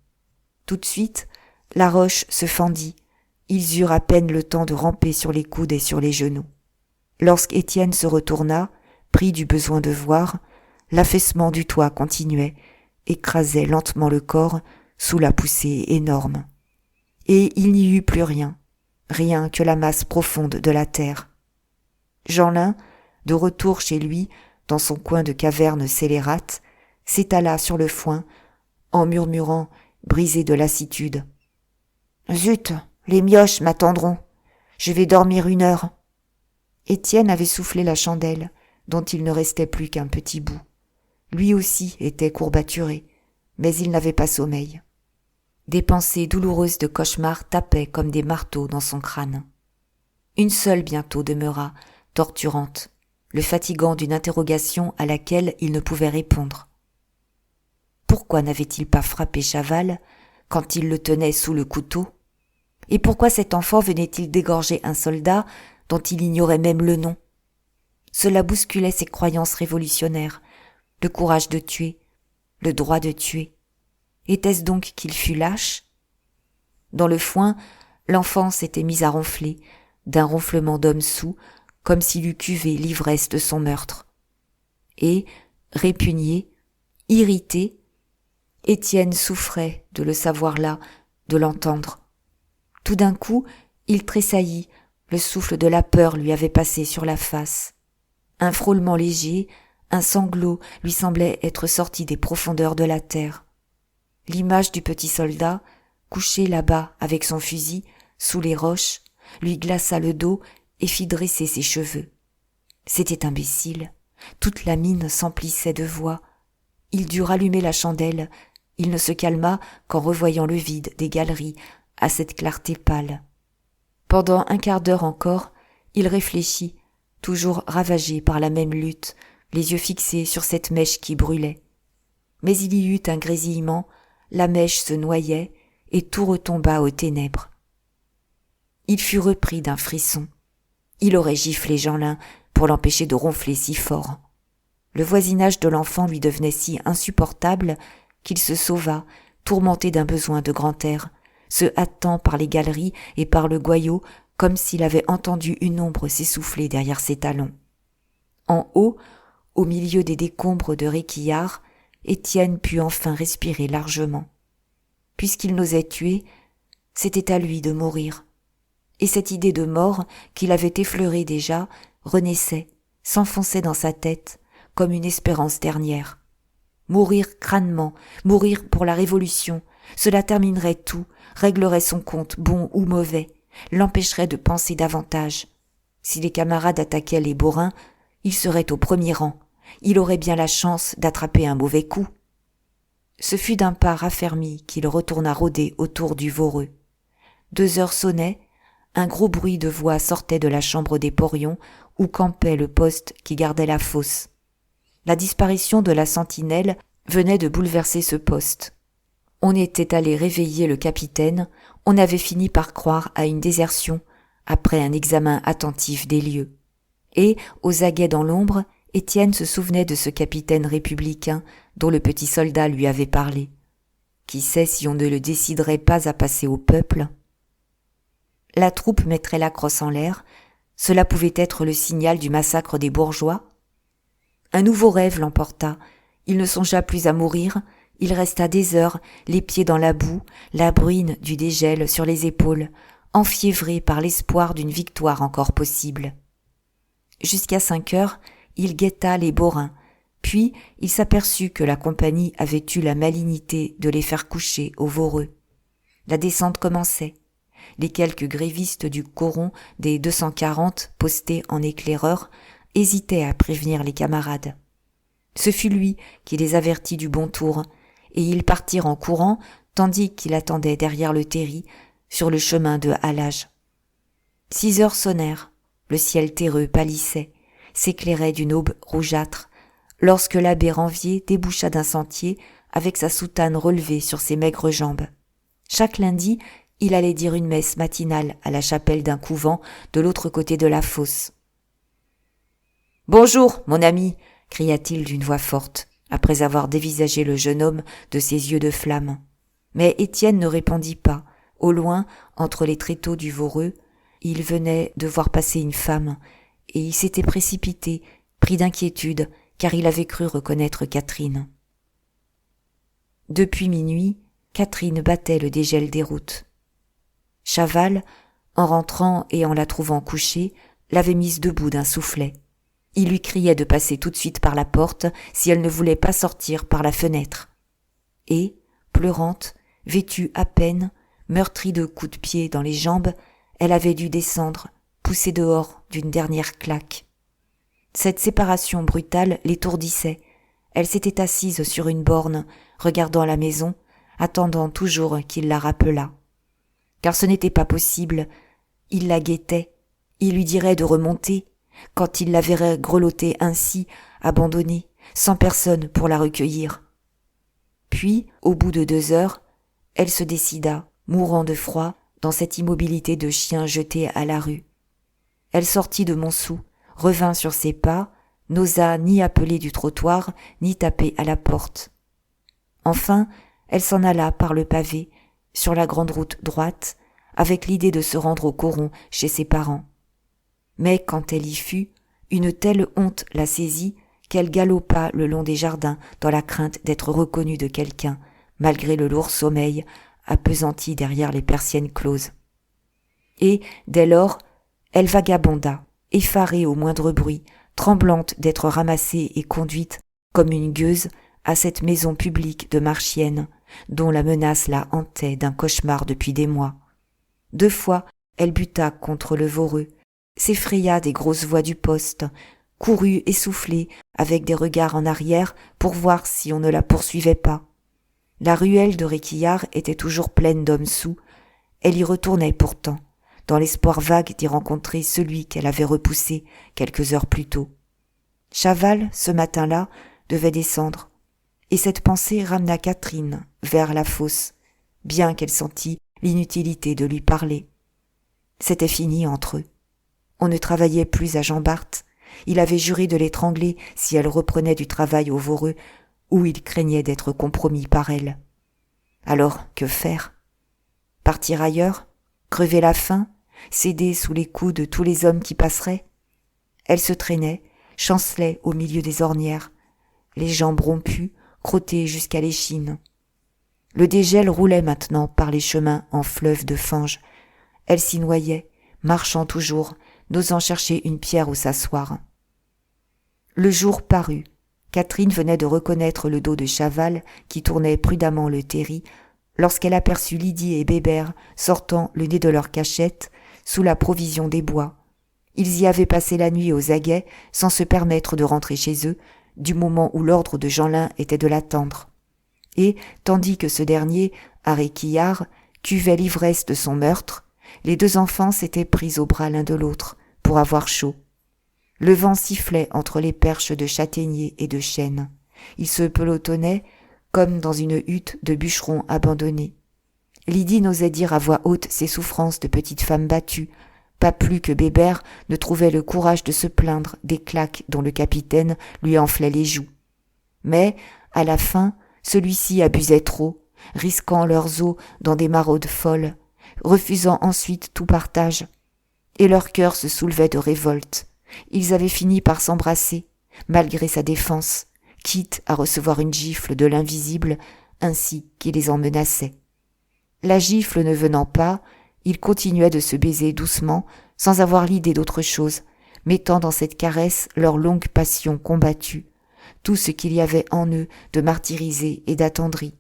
Tout de suite, la roche se fendit. Ils eurent à peine le temps de ramper sur les coudes et sur les genoux. Lorsqu'Étienne se retourna, pris du besoin de voir, l'affaissement du toit continuait, écrasait lentement le corps sous la poussée énorme. Et il n'y eut plus rien, rien que la masse profonde de la terre. Jeanlin, de retour chez lui, dans son coin de caverne scélérate, s'étala sur le foin, en murmurant, brisé de lassitude. « Zut, les mioches m'attendront. Je vais dormir 1 heure. » Étienne avait soufflé la chandelle, dont il ne restait plus qu'un petit bout. Lui aussi était courbaturé, mais il n'avait pas sommeil. Des pensées douloureuses de cauchemar tapaient comme des marteaux dans son crâne. Une seule bientôt demeura, torturante, le fatigant d'une interrogation à laquelle il ne pouvait répondre. Pourquoi n'avait-il pas frappé Chaval quand il le tenait sous le couteau? Et pourquoi cet enfant venait-il d'égorger un soldat dont il ignorait même le nom? Cela bousculait ses croyances révolutionnaires, le courage de tuer, le droit de tuer. Était-ce donc qu'il fût lâche? Dans le foin, l'enfant s'était mis à ronfler, d'un ronflement d'homme saoul, comme s'il eût cuvé l'ivresse de son meurtre. Et, répugné, irrité, Étienne souffrait de le savoir là, de l'entendre. Tout d'un coup, il tressaillit, le souffle de la peur lui avait passé sur la face. Un frôlement léger, un sanglot lui semblait être sorti des profondeurs de la terre. L'image du petit soldat, couché là-bas avec son fusil, sous les roches, lui glaça le dos et fit dresser ses cheveux. C'était imbécile. Toute la mine s'emplissait de voix. Il dut rallumer la chandelle. Il ne se calma qu'en revoyant le vide des galeries à cette clarté pâle. Pendant 1/4 d'heure encore, il réfléchit, toujours ravagé par la même lutte, les yeux fixés sur cette mèche qui brûlait. Mais il y eut un grésillement, la mèche se noyait et tout retomba aux ténèbres. Il fut repris d'un frisson. Il aurait giflé Jeanlin pour l'empêcher de ronfler si fort. Le voisinage de l'enfant lui devenait si insupportable qu'il se sauva, tourmenté d'un besoin de grand air, se hâtant par les galeries et par le goyot comme s'il avait entendu une ombre s'essouffler derrière ses talons. En haut, au milieu des décombres de Réquillart, Étienne put enfin respirer largement. Puisqu'il n'osait tuer, c'était à lui de mourir. Et cette idée de mort qu'il avait effleurée déjà renaissait, s'enfonçait dans sa tête comme une espérance dernière. Mourir crânement, mourir pour la Révolution, cela terminerait tout, réglerait son compte, bon ou mauvais, l'empêcherait de penser davantage. Si les camarades attaquaient les bourrins, il serait au premier rang. Il aurait bien la chance d'attraper un mauvais coup. Ce fut d'un pas raffermi qu'il retourna rôder autour du Voreux. 2 heures sonnaient, un gros bruit de voix sortait de la chambre des porions où campait le poste qui gardait la fosse. La disparition de la sentinelle venait de bouleverser ce poste. On était allé réveiller le capitaine, on avait fini par croire à une désertion après un examen attentif des lieux. Et, aux aguets dans l'ombre, Étienne se souvenait de ce capitaine républicain dont le petit soldat lui avait parlé. Qui sait si on ne le déciderait pas à passer au peuple? La troupe mettrait la crosse en l'air. Cela pouvait être le signal du massacre des bourgeois. Un nouveau rêve l'emporta. Il ne songea plus à mourir. Il resta des heures, les pieds dans la boue, la bruine du dégel sur les épaules, enfiévré par l'espoir d'une victoire encore possible. Jusqu'à 5 heures, il guetta les borains. Puis, il s'aperçut que la compagnie avait eu la malignité de les faire coucher au Voreux. La descente commençait. Les quelques grévistes du coron des 240 postés en éclaireur hésitaient à prévenir les camarades. Ce fut lui qui les avertit du bon tour, et ils partirent en courant tandis qu'il attendait derrière le terri sur le chemin de halage. 6 heures sonnèrent, le ciel terreux pâlissait, s'éclairait d'une aube rougeâtre, lorsque l'abbé Ranvier déboucha d'un sentier avec sa soutane relevée sur ses maigres jambes. Chaque lundi, il allait dire une messe matinale à la chapelle d'un couvent de l'autre côté de la fosse. « Bonjour, mon ami !» cria-t-il d'une voix forte, après avoir dévisagé le jeune homme de ses yeux de flamme. Mais Étienne ne répondit pas. Au loin, entre les tréteaux du Voreux, il venait de voir passer une femme, et il s'était précipité, pris d'inquiétude, car il avait cru reconnaître Catherine. Depuis minuit, Catherine battait le dégel des routes. Chaval, en rentrant et en la trouvant couchée, l'avait mise debout d'un soufflet. Il lui criait de passer tout de suite par la porte si elle ne voulait pas sortir par la fenêtre. Et, pleurante, vêtue à peine, meurtrie de coups de pied dans les jambes, elle avait dû descendre, poussée dehors d'une dernière claque. Cette séparation brutale l'étourdissait. Elle s'était assise sur une borne, regardant la maison, attendant toujours qu'il la rappelât. Car ce n'était pas possible. Il la guettait. Il lui dirait de remonter, quand il la verrait grelotter ainsi, abandonnée, sans personne pour la recueillir. Puis, au bout de 2 heures, elle se décida, mourant de froid, dans cette immobilité de chien jeté à la rue. Elle sortit de Montsou, revint sur ses pas, n'osa ni appeler du trottoir, ni taper à la porte. Enfin, elle s'en alla par le pavé, sur la grande route droite, avec l'idée de se rendre au coron chez ses parents. Mais quand elle y fut, une telle honte la saisit qu'elle galopa le long des jardins dans la crainte d'être reconnue de quelqu'un, malgré le lourd sommeil appesanti derrière les persiennes closes. Et, dès lors, elle vagabonda, effarée au moindre bruit, tremblante d'être ramassée et conduite, comme une gueuse, à cette maison publique de Marchiennes, dont la menace la hantait d'un cauchemar depuis des mois. 2 fois, elle buta contre le Voreux, s'effraya des grosses voix du poste, courut essoufflée avec des regards en arrière pour voir si on ne la poursuivait pas. La ruelle de Réquillart était toujours pleine d'hommes saoux. Elle y retournait pourtant, dans l'espoir vague d'y rencontrer celui qu'elle avait repoussé quelques heures plus tôt. Chaval, ce matin-là, devait descendre, et cette pensée ramena Catherine vers la fosse, bien qu'elle sentît l'inutilité de lui parler. C'était fini entre eux. On ne travaillait plus à Jean-Bart. Il avait juré de l'étrangler si elle reprenait du travail au Voreux, où il craignait d'être compromis par elle. Alors, que faire? Partir ailleurs? Crever la faim? Céder sous les coups de tous les hommes qui passeraient? Elle se traînait, chancelait au milieu des ornières, les jambes rompues, crottées jusqu'à l'échine. Le dégel roulait maintenant par les chemins en fleuve de fange. Elle s'y noyait, marchant toujours, n'osant chercher une pierre où s'asseoir. Le jour parut. Catherine venait de reconnaître le dos de Chaval qui tournait prudemment le terri lorsqu'elle aperçut Lydie et Bébert sortant le nez de leur cachette sous la provision des bois. Ils y avaient passé la nuit aux aguets sans se permettre de rentrer chez eux du moment où l'ordre de Jeanlin était de l'attendre. Et, tandis que ce dernier, à Réquillart, cuvait l'ivresse de son meurtre, les 2 enfants s'étaient pris au bras l'un de l'autre pour avoir chaud. Le vent sifflait entre les perches de châtaigniers et de chênes. Ils se pelotonnaient comme dans une hutte de bûcherons abandonnés. Lydie n'osait dire à voix haute ses souffrances de petite femme battue, pas plus que Bébert ne trouvait le courage de se plaindre des claques dont le capitaine lui enflait les joues. Mais, à la fin, celui-ci abusait trop, risquant leurs os dans des maraudes folles, refusant ensuite tout partage. Et leur cœur se soulevait de révolte. Ils avaient fini par s'embrasser, malgré sa défense, quitte à recevoir une gifle de l'invisible, ainsi qu'il les en menaçait. La gifle ne venant pas, ils continuaient de se baiser doucement, sans avoir l'idée d'autre chose, mettant dans cette caresse leur longue passion combattue, tout ce qu'il y avait en eux de martyrisé et d'attendri.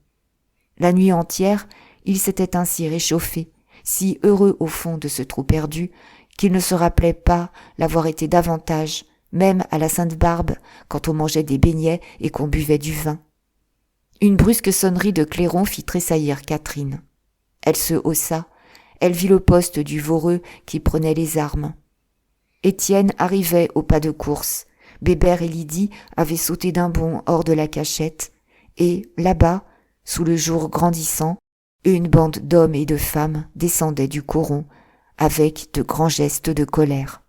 La nuit entière, ils s'étaient ainsi réchauffés, si heureux au fond de ce trou perdu, qu'ils ne se rappelaient pas l'avoir été davantage, même à la Sainte-Barbe, quand on mangeait des beignets et qu'on buvait du vin. Une brusque sonnerie de clairon fit tressaillir Catherine. Elle se haussa, elle vit le poste du Voreux qui prenait les armes. Étienne arrivait au pas de course. Bébert et Lydie avaient sauté d'un bond hors de la cachette, et, là-bas, sous le jour grandissant, une bande d'hommes et de femmes descendait du coron, avec de grands gestes de colère.